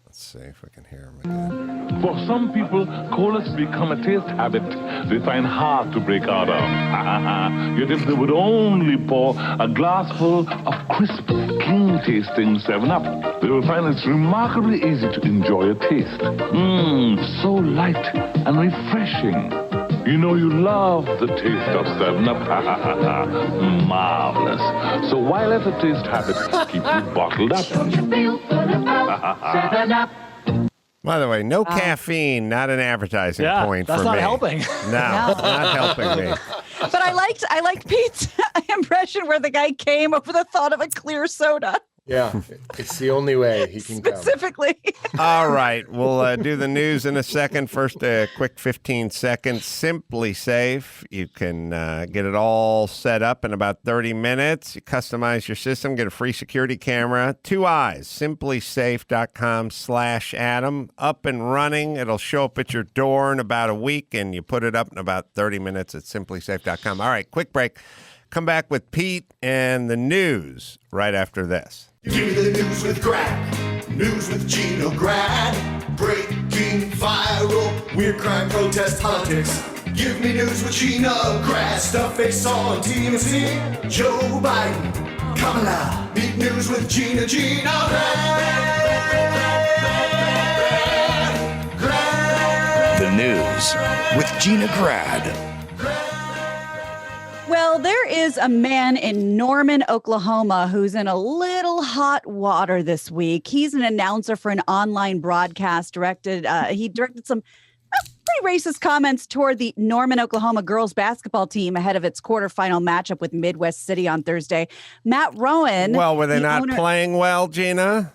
Let's see if we can hear him again. For some people, cola has become a taste habit they find hard to break out of. Yet if they would only pour a glassful of crisp, clean-tasting 7-Up, they will find it's remarkably easy to enjoy a taste. So light and refreshing. You know you love the taste of 7-Up. Marvelous. So why let the taste habit keep you bottled up? Don't you feel good about 7-Up? By the way, no caffeine, not an advertising point for me. That's not helping. No, not helping me. But I liked Pete's impression where the guy came over the thought of a clear soda. Yeah, it's the only way he can Specifically. All right, we'll do the news in a second. First, a quick 15 seconds. Simply Safe. You can get it all set up in about 30 minutes. You customize your system, get a free security camera. 2 eyes, simplysafe.com/Adam. Up and running. It'll show up at your door in about a week, and you put it up in about 30 minutes at simplysafe.com. All right, quick break. Come back with Pete and the news right after this. Give me the news with Grad, news with Gina Grad, breaking, viral, weird crime, protest, politics. Give me news with Gina Grad, stuff they saw on TMZ, Joe Biden, Kamala, meet news with Gina Grad. The news with Gina Grad. Well, there is a man in Norman, Oklahoma, who's in a little hot water this week. He's an announcer for an online broadcast. He directed some pretty racist comments toward the Norman, Oklahoma girls basketball team ahead of its quarterfinal matchup with Midwest City on Thursday. Matt Rowan. Well, were they not playing well, Gina?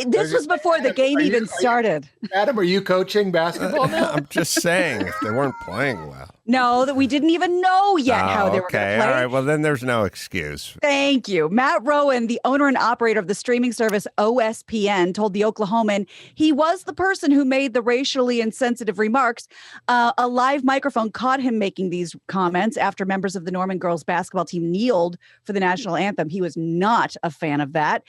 This was before the game even started. Adam, are you coaching basketball now? I'm just saying, if they weren't playing well. No, that we didn't even know yet how they were going to play. All right, well, then there's no excuse. Thank you. Matt Rowan, the owner and operator of the streaming service OSPN, told the Oklahoman he was the person who made the racially insensitive remarks. A live microphone caught him making these comments after members of the Norman girls basketball team kneeled for the national anthem. He was not a fan of that.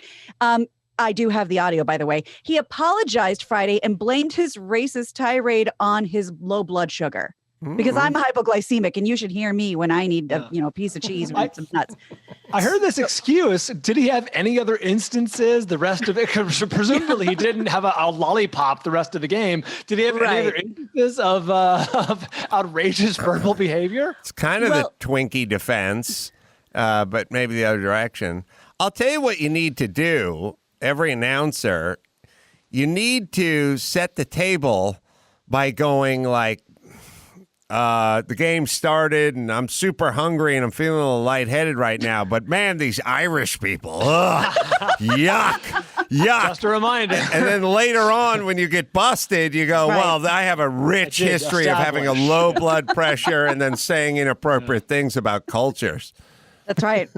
I do have the audio, by the way. He apologized Friday and blamed his racist tirade on his low blood sugar. Because I'm hypoglycemic, and you should hear me when I need a piece of cheese or some nuts. I heard this excuse. Did he have any other instances? The rest of it, presumably he didn't have a lollipop the rest of the game. Did he have any other instances of outrageous verbal behavior? It's kind of the Twinkie defense, but maybe the other direction. I'll tell you what you need to do. Every announcer, you need to set the table by going like, the game started and I'm super hungry and I'm feeling a little lightheaded right now. But man, these Irish people, yuck. Just a reminder. And then later on, when you get busted, you go, well, I have a rich history of having a low blood pressure and then saying inappropriate things about cultures. That's right.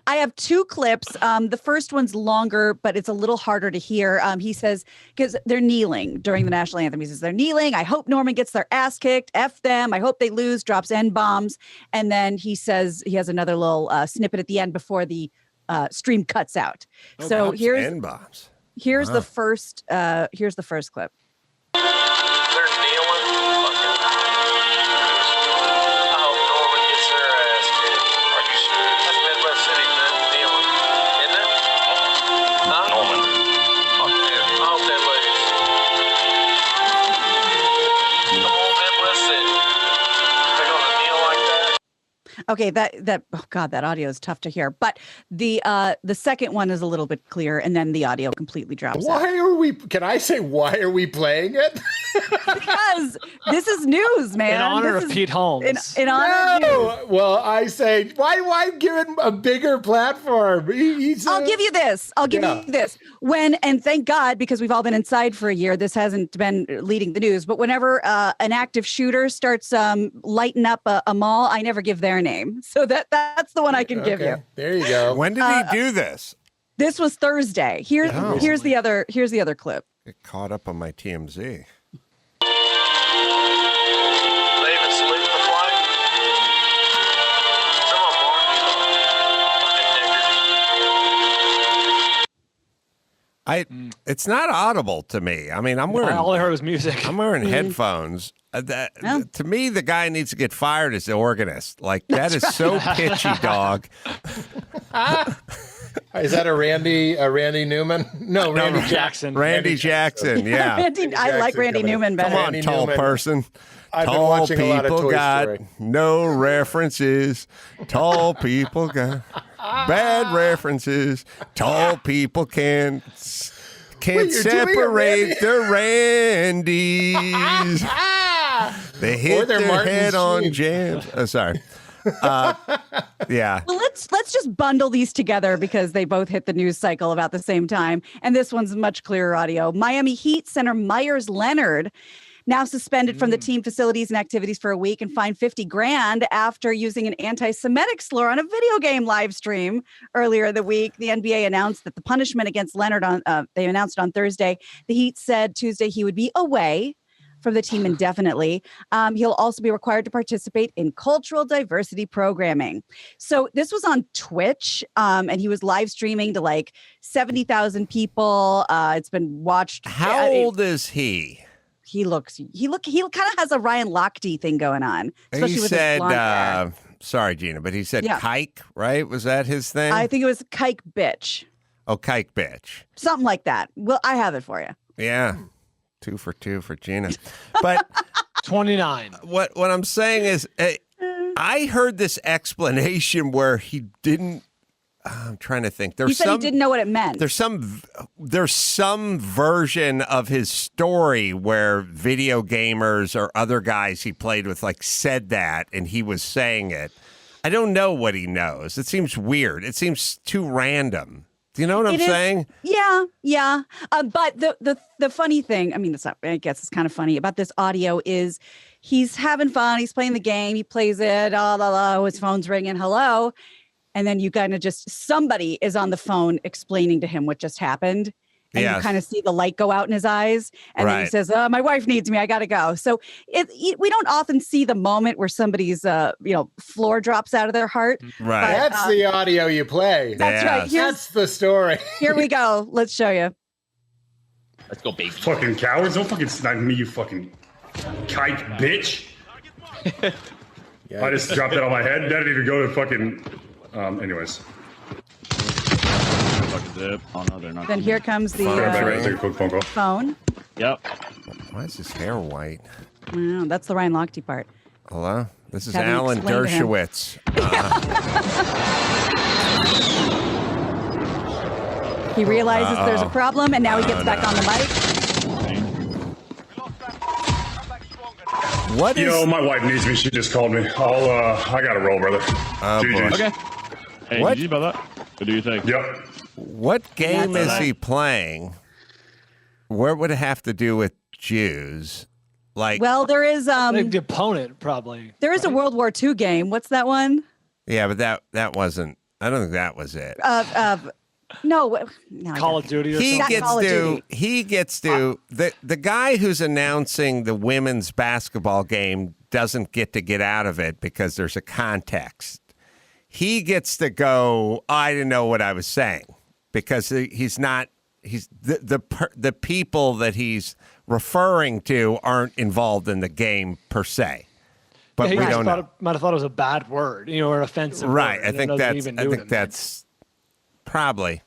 I have 2 clips. The first one's longer, but it's a little harder to hear. He says, because they're kneeling during the national anthem. He says, they're kneeling. I hope Norman gets their ass kicked. F them. I hope they lose. Drops N-bombs. And then he says he has another little snippet at the end before the stream cuts out. So here's N-bombs. Here's the first. Here's the first clip. Okay, that oh God, that audio is tough to hear. But the second one is a little bit clearer, and then the audio completely drops out. Can I say why are we playing it? Because this is news, man. In honor of Pete Holmes. In honor of news. Well, I say, why give him a bigger platform? I'll give you this. I'll give you this. And thank God, because we've all been inside for a year, this hasn't been leading the news. But whenever an active shooter starts lighting up a mall, I never give their name. So that's the one I can give you. There you go. When did he do this? This was Thursday. Here's the other clip. Get caught up on my TMZ. They even salute the flag. It's not audible to me. I mean, I'm wearing. All I heard was music. I'm wearing headphones. To me, the guy needs to get fired as the organist. Like that is so pitchy, dog. Is that a Randy Newman? No, Randy Jackson. Randy Jackson, yeah. I like Randy Newman better. Come on, tall person. I've been Tall watching a lot of people Toy got Story. no references. Tall people got bad references. Tall people can't separate the Randys. They hit their head on jams. Oh, sorry. Yeah. Well, let's just bundle these together because they both hit the news cycle about the same time. And this one's much clearer audio. Miami Heat center Myles Leonard now suspended from the team facilities and activities for a week and fined $50,000 after using an anti-Semitic slur on a video game live stream earlier in the week. The NBA announced that the punishment against Leonard they announced it on Thursday. The Heat said Tuesday he would be away from the team indefinitely. He'll also be required to participate in cultural diversity programming. So this was on Twitch, and he was live streaming to like 70,000 people. It's been watched. How old is he? He kind of has a Ryan Lochte thing going on. Especially with his blonde hair. Sorry, Gina, but he said kike, right? Was that his thing? I think it was kike bitch. Oh, kike bitch. Something like that. Well, I have it for you. Yeah. 2 for 2 for Gina. But 29. What I'm saying is, I heard this explanation where he didn't. I'm trying to think. He said he didn't know what it meant. There's some version of his story where video gamers or other guys he played with like said that, and he was saying it. I don't know what he knows. It seems weird. It seems too random. Do you know what I'm saying? Yeah. But the funny thing, I mean, I guess it's kind of funny about this audio is he's having fun. He's playing the game. He plays it. His phone's ringing. Hello. And then you kind of somebody is on the phone explaining to him what just happened. And you kind of see the light go out in his eyes. And then he says, my wife needs me. I got to go. So we don't often see the moment where somebody's, floor drops out of their heart. Right. But, that's the audio you play. That's right. That's the story. Here we go. Let's show you. Let's go, baby. Fucking cowards. Don't fucking snipe me, you fucking kike bitch. I just dropped that on my head. That didn't even go to fucking... anyways. Oh, no, they're not. Then here comes the phone. Yep. Why is his hair white? Oh, that's the Ryan Lochte part. Hello? This is Having Alan explained to him. Dershowitz. He realizes there's a problem, and now he gets back on the mic. What is... Yo, my wife needs me. She just called me. I gotta roll, brother. GG's. Okay. Hey, What? GG about that. What do you think? Yep. What game is he playing? Where would it have to do with Jews? Like, Well, there is Like the opponent, probably. there is a World War II game. What's that one? yeah, but that wasn't. I don't think that was it. No, Call of Duty or He something. gets to the guy who's announcing the women's basketball game doesn't get out of it because there's a context. He gets to go, I didn't know what I was saying, because he's the people that he's referring to aren't involved in the game per se. But he we just don't know. might have thought it was a bad word, or an offensive Right. word. I think that's probably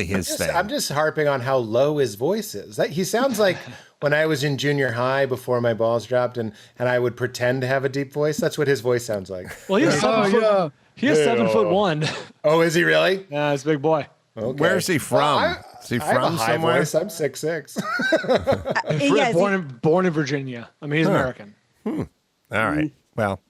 his thing. I'm just harping on how low his voice is. He sounds like when I was in junior high before my balls dropped and I would pretend to have a deep voice. That's what his voice sounds like. Well, he's 7 foot. He is 7'1". Oh, is he really? Yeah, he's a big boy. Okay. Where's he from? Is he I have a from high somewhere? voice. I'm 6'6". Born in Virginia. I mean, he's American. All right. Well,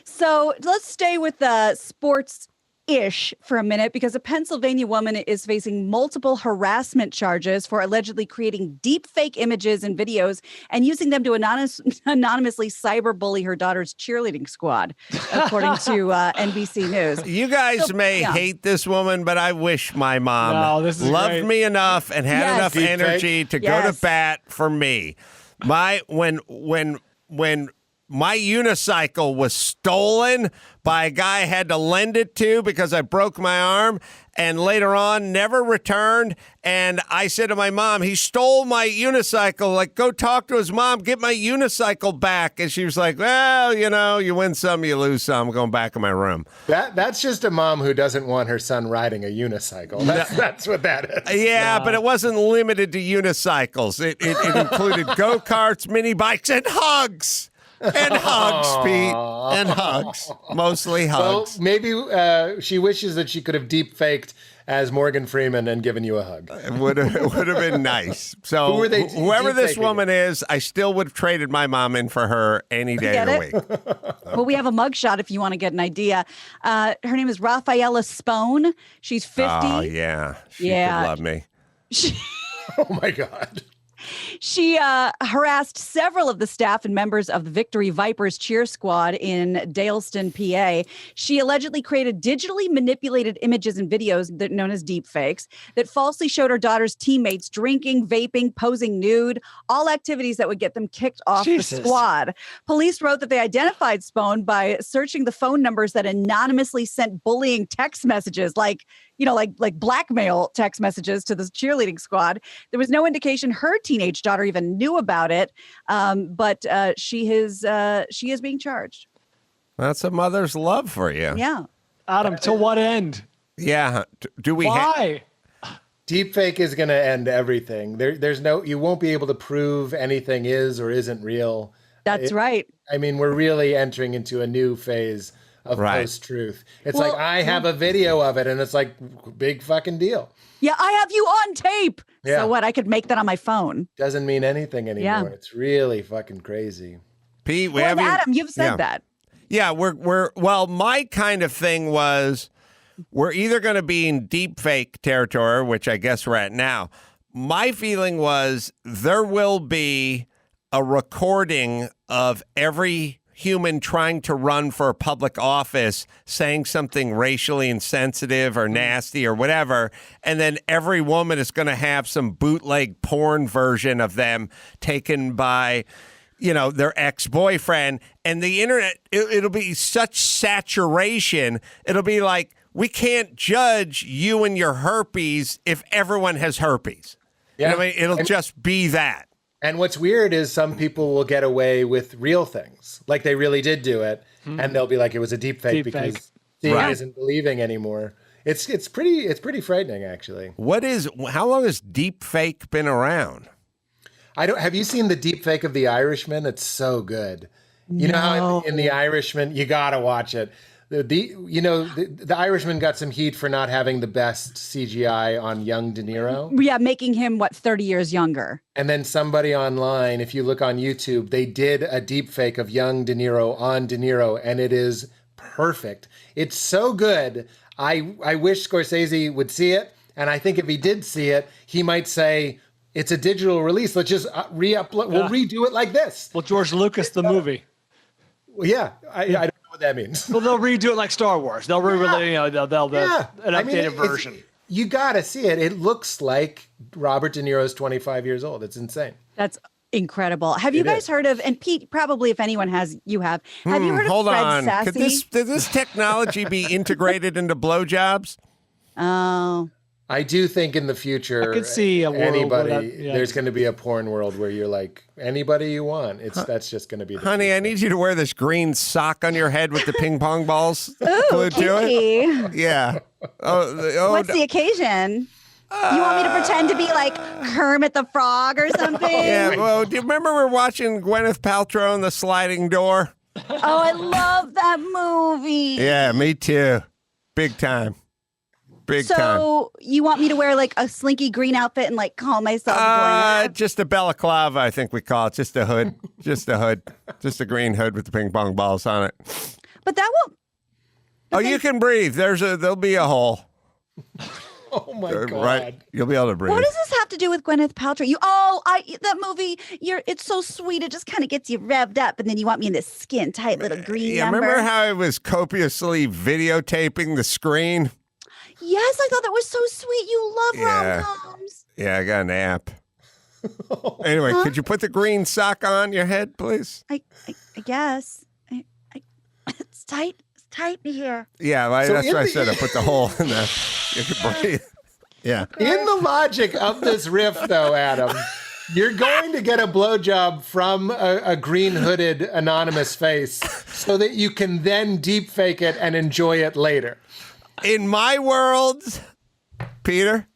So let's stay with the sports ish for a minute because a Pennsylvania woman is facing multiple harassment charges for allegedly creating deep fake images and videos and using them to anonymously cyberbully her daughter's cheerleading squad, according to NBC News. You guys may hate this woman, but I wish my mom loved me enough and had enough energy to go to bat for me. When my unicycle was stolen by a guy I had to lend it to because I broke my arm, and later on never returned. And I said to my mom, he stole my unicycle. Like, go talk to his mom, get my unicycle back. And she was like, well, you know, you win some, you lose some. I'm going back in my room. That's just a mom who doesn't want her son riding a unicycle. That's what that is. Yeah, but it wasn't limited to unicycles. It included go-karts, mini bikes, and hugs. And hugs, Pete. And hugs. Mostly hugs. Well, maybe she wishes that she could have deep faked as Morgan Freeman and given you a hug. It would have been nice. So whoever this woman is, I still would have traded my mom in for her any day of the week. Well, we have a mugshot if you want to get an idea. Her name is Rafaela Spone. She's 50. Oh, yeah. She could love me. Oh, my God. She harassed several of the staff and members of the Victory Vipers cheer squad in Daleston, PA. She allegedly created digitally manipulated images and videos that known as deepfakes that falsely showed her daughter's teammates drinking, vaping, posing nude, all activities that would get them kicked off the squad. Police wrote that they identified Spone by searching the phone numbers that anonymously sent bullying text messages, like blackmail text messages to the cheerleading squad. There was no indication her teenage daughter even knew about it, but she is being charged. That's a mother's love for you. Yeah. Adam, to what end? Yeah. Do we? Why? Deepfake is going to end everything. You won't be able to prove anything is or isn't real. That's right. I mean, we're really entering into a new phase of post-truth. It's like, I have a video of it, and it's like, big fucking deal. Yeah, I have you on tape. Yeah. So what? I could make that on my phone. Doesn't mean anything anymore. Yeah. It's really fucking crazy. Pete, Adam, you've said that. Yeah, well, my kind of thing was we're either going to be in deep fake territory, which I guess we're at now. My feeling was there will be a recording of every human trying to run for a public office saying something racially insensitive or nasty or whatever, and then every woman is going to have some bootleg porn version of them taken by their ex-boyfriend. And the internet, it'll be such saturation, it'll be like, we can't judge you and your herpes if everyone has herpes. Yeah. You know what I mean? It'll just be that. And what's weird is some people will get away with real things, like they really did do it, and they'll be like, it was a deep fake because seeing isn't believing anymore. It's pretty frightening, actually. How long has deep fake been around? Have you seen the deep fake of The Irishman? It's so good. You know how in The Irishman, you gotta watch it. The Irishman got some heat for not having the best CGI on young De Niro. Yeah, making him 30 years younger. And then somebody online, if you look on YouTube, they did a deep fake of young De Niro on De Niro, and it is perfect. It's so good. I wish Scorsese would see it, and I think if he did see it, he might say, it's a digital release. Let's just re-upload. We'll redo it like this. Well, George Lucas, the movie. Well, yeah, I don't know what that means. Well, they'll redo it like Star Wars. They'll an updated version. You gotta see it. It looks like Robert De Niro's 25 years old. It's insane. That's incredible. Have you guys heard of? And Pete, probably if anyone has, you have. Have you heard of Fred Sassy? Could this technology be integrated into blowjobs? Oh. I do think in the future, I could see a world there's going to be a porn world where you're like, anybody you want. That's just going to be. Honey, I need you to wear this green sock on your head with the ping pong balls glued to it. Yeah. What's the occasion? You want me to pretend to be like Kermit the Frog or something? Yeah. Well, do you remember we're watching Gwyneth Paltrow in The Sliding Door? Oh, I love that movie. Yeah, me too. Big time. So you want me to wear like a slinky green outfit and like call myself just a balaclava, I think we call it. Just a hood. Just a hood. Just a green hood with the ping pong balls on it. But Oh, you can breathe. There'll be a hole. Oh my God. Right. You'll be able to breathe. What does this have to do with Gwyneth Paltrow? That movie, it's so sweet. It just kind of gets you revved up, and then you want me in this skin tight little green number. Remember how I was copiously videotaping the screen? Yes, I thought that was so sweet. You love rom-coms. Yeah, I got an app. Anyway, could you put the green sock on your head, please? I guess. It's tight. It's tight in here. Yeah, that's what I said. I put the hole in there. You can breathe. Yeah. In the logic of this riff, though, Adam, you're going to get a blowjob from a green hooded anonymous face so that you can then deep fake it and enjoy it later. In my world, Peter,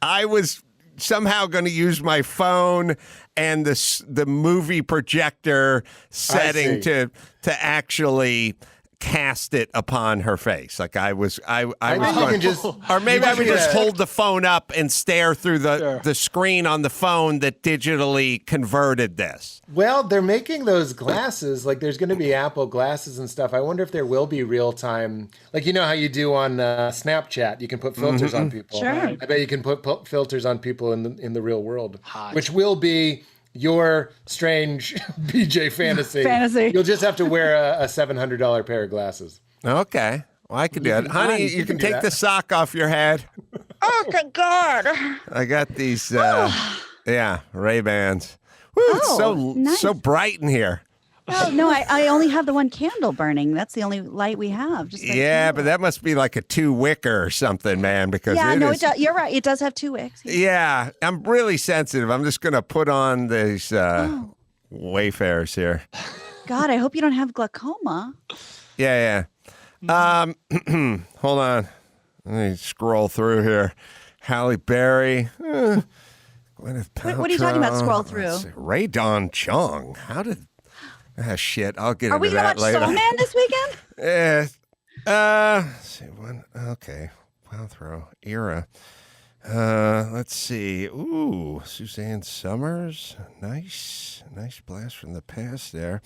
I was somehow going to use my phone and the movie projector setting to actually cast it upon her face. Like I was going, or maybe I would just hold the phone up and stare through the screen on the phone that digitally converted this. Well, they're making those glasses. Like there's going to be Apple glasses and stuff. I wonder if there will be real time. Like, you know how you do on Snapchat, you can put filters on people. Sure. I bet you can put filters on people in the real world, which will be your strange BJ fantasy. You'll just have to wear a $700 pair of glasses. Okay. Well, I can do it. Honey, you can take the sock off your head. Oh, thank God. I got these, Ray-Bans. Woo, it's so bright in here. Oh, no, I only have the one candle burning. That's the only light we have. But that must be like a 2-wicker or something, man. Because you're right. It does have 2 wicks. Yeah, I'm really sensitive. I'm just going to put on these Wayfarers here. God, I hope you don't have glaucoma. Yeah. Hold on. Let me scroll through here. Halle Berry. Gwyneth Paltrow. What are you talking about? Scroll through. Ray Don Chung. How did... shit, I'll get into that later. Are we going to watch Soul Man this weekend? Yeah. Let's see. Okay. Paltrow era. Let's see. Ooh, Suzanne Summers. Nice blast from the past there.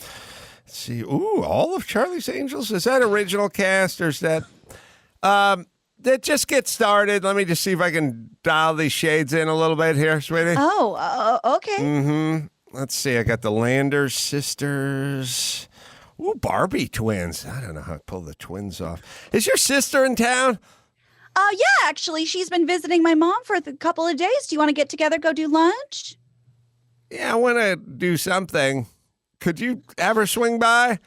Let's see. Ooh, all of Charlie's Angels. Is that original cast or is that... That just get started. Let me just see if I can dial these shades in a little bit here, sweetie. Oh, okay. Mm-hmm. Let's see. I got the Landers sisters. Ooh, Barbie twins. I don't know how to pull the twins off. Is your sister in town? Yeah, actually. She's been visiting my mom for a couple of days. Do you want to get together, go do lunch? Yeah, I want to do something. Could you ever swing by?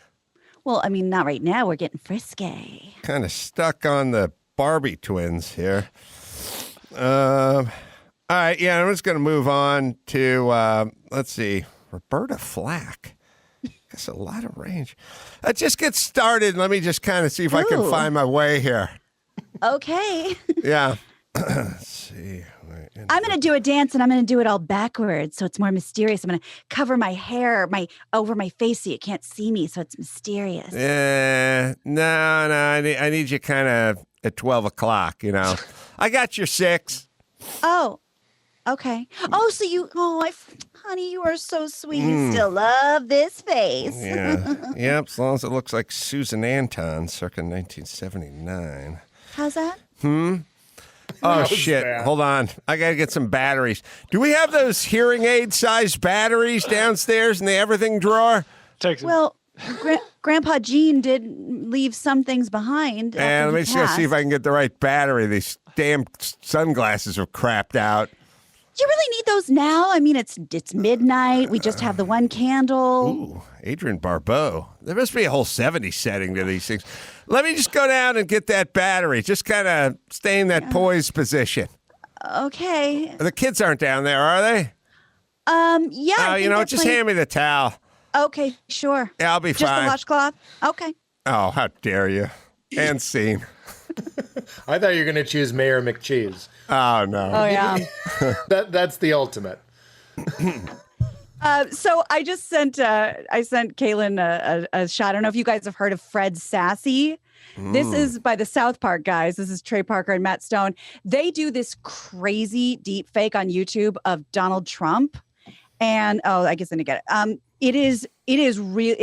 Well, I mean, not right now. We're getting frisky. Kind of stuck on the Barbie twins here. All right, yeah, I'm just going to move on to, let's see, Roberta Flack. That's a lot of range. Just get started. Let me just kind of see if I can find my way here. Okay. Yeah. Let's see. I'm going to do a dance, and I'm going to do it all backwards, so it's more mysterious. I'm going to cover my hair over my face so you can't see me, so it's mysterious. No, I need you kind of at 12 o'clock, you know. I got your 6. Oh. Okay. Oh, so honey, you are so sweet. You still love this face. Yeah. Yep. As long as it looks like Susan Anton, circa 1979. How's that? Oh, shit. Bad. Hold on. I got to get some batteries. Do we have those hearing aid sized batteries downstairs in the everything drawer? Well, Grandpa Gene did leave some things behind. And let me just go see if I can get the right battery. These damn sunglasses are crapped out. Do you really need those now? I mean, it's midnight. We just have the one candle. Ooh, Adrienne Barbeau. There must be a whole 70s setting to these things. Let me just go down and get that battery. Just kind of stay in that poised position. Okay. The kids aren't down there, are they? Yeah. You know, just hand me the towel. Okay, sure. Yeah, I'll be just fine. Just the washcloth? Okay. Oh, how dare you. And scene. I thought you were going to choose Mayor McCheese. Oh, no. Oh, yeah. That's the ultimate. So I just sent Kaylin a shot. I don't know if you guys have heard of Fred Sassy. This is by the South Park guys. This is Trey Parker and Matt Stone. They do this crazy deep fake on YouTube of Donald Trump. And, I guess I didn't get it. It is real.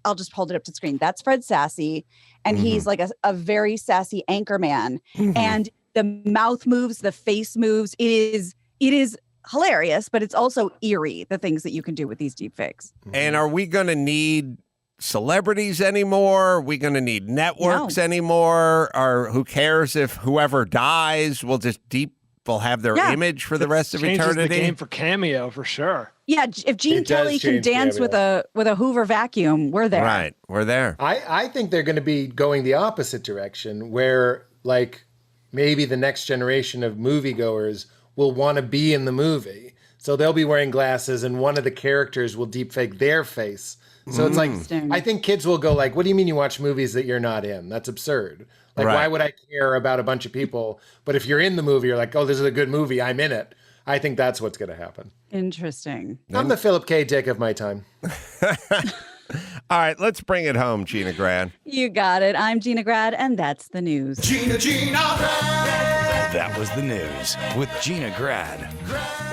I'll just hold it up to the screen. That's Fred Sassy. and he's like a very sassy anchor man. And the mouth moves, the face moves. It is hilarious, but it's also eerie, the things that you can do with these deepfakes. And are we going to need celebrities anymore? Are we going to need networks anymore? Or who cares if whoever dies will just will have their image for the rest of Changes eternity? the game for Cameo for sure. Yeah, if Gene Kelly can dance with a Hoover vacuum, we're there. Right, we're there. I think they're going to be going the opposite direction, where like maybe the next generation of moviegoers will want to be in the movie. So they'll be wearing glasses and one of the characters will deepfake their face. So it's like, I think kids will go like, what do you mean you watch movies that you're not in? That's absurd. Like, why would I care about a bunch of people? But if you're in the movie, you're like, oh, this is a good movie, I'm in it. I think that's what's going to happen. Interesting. I'm the Philip K. Dick of my time. All right, let's bring it home, Gina Grad. You got it. I'm Gina Grad, and that's the news. Gina That was the news with Gina Grad.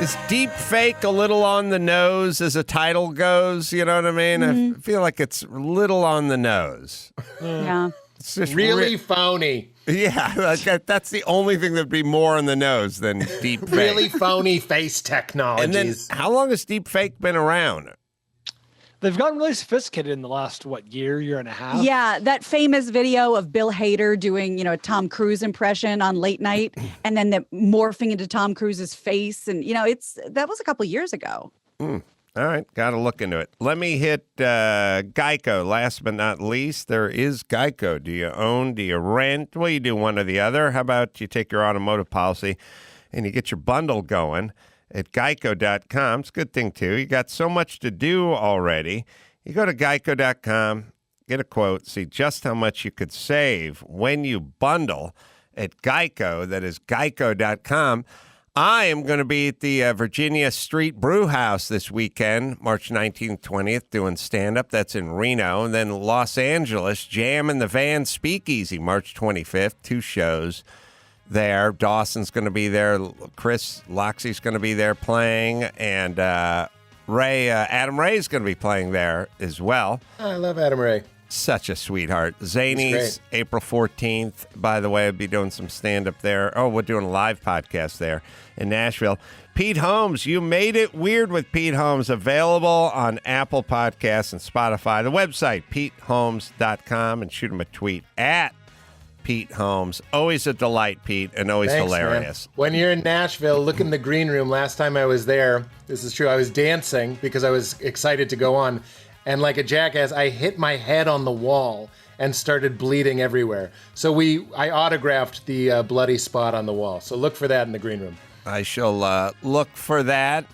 Is deep fake a little on the nose as a title goes? You know what I mean? I feel like it's a little on the nose. Yeah. It's just really phony. Yeah, that's the only thing that'd be more on the nose than deep fake. Really phony face technologies. And then, how long has deep fake been around? They've gotten really sophisticated in the last, year and a half? Yeah, that famous video of Bill Hader doing, a Tom Cruise impression on Late Night, and then the morphing into Tom Cruise's face. And, that was a couple years ago. All right, got to look into it. Let me hit Geico. Last but not least, there is Geico. Do you own? Do you rent? Well, you do one or the other. How about you take your automotive policy and you get your bundle going at geico.com. It's a good thing, too. You got so much to do already. You go to geico.com, get a quote, see just how much you could save when you bundle at Geico. That is geico.com. I am going to be at the Virginia Street Brew House this weekend, March 19th, 20th, doing stand-up. That's in Reno. And then Los Angeles, Jam in the Van Speakeasy, March 25th, 2 shows there. Dawson's going to be there. Chris Loxey's going to be there playing. And Adam Ray's going to be playing there as well. I love Adam Ray. Such a sweetheart. Zany's April 14th. By the way, I'll be doing some stand-up there. Oh, we're doing a live podcast there in Nashville. Pete Holmes, You Made It Weird with Pete Holmes, available on Apple Podcasts and Spotify. The website, PeteHolmes.com, and shoot him a tweet at Pete Holmes. Always a delight, Pete, and always hilarious. Man. When you're in Nashville, look in the green room. Last time I was there, this is true, I was dancing because I was excited to go on. And like a jackass, I hit my head on the wall and started bleeding everywhere. So I autographed the bloody spot on the wall. So look for that in the green room. I shall look for that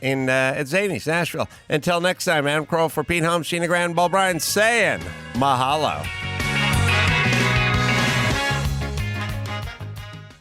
at Zany's, Nashville. Until next time, Adam Carolla for Pete Holmes, Gina Grad, and Paul Bryan saying mahalo.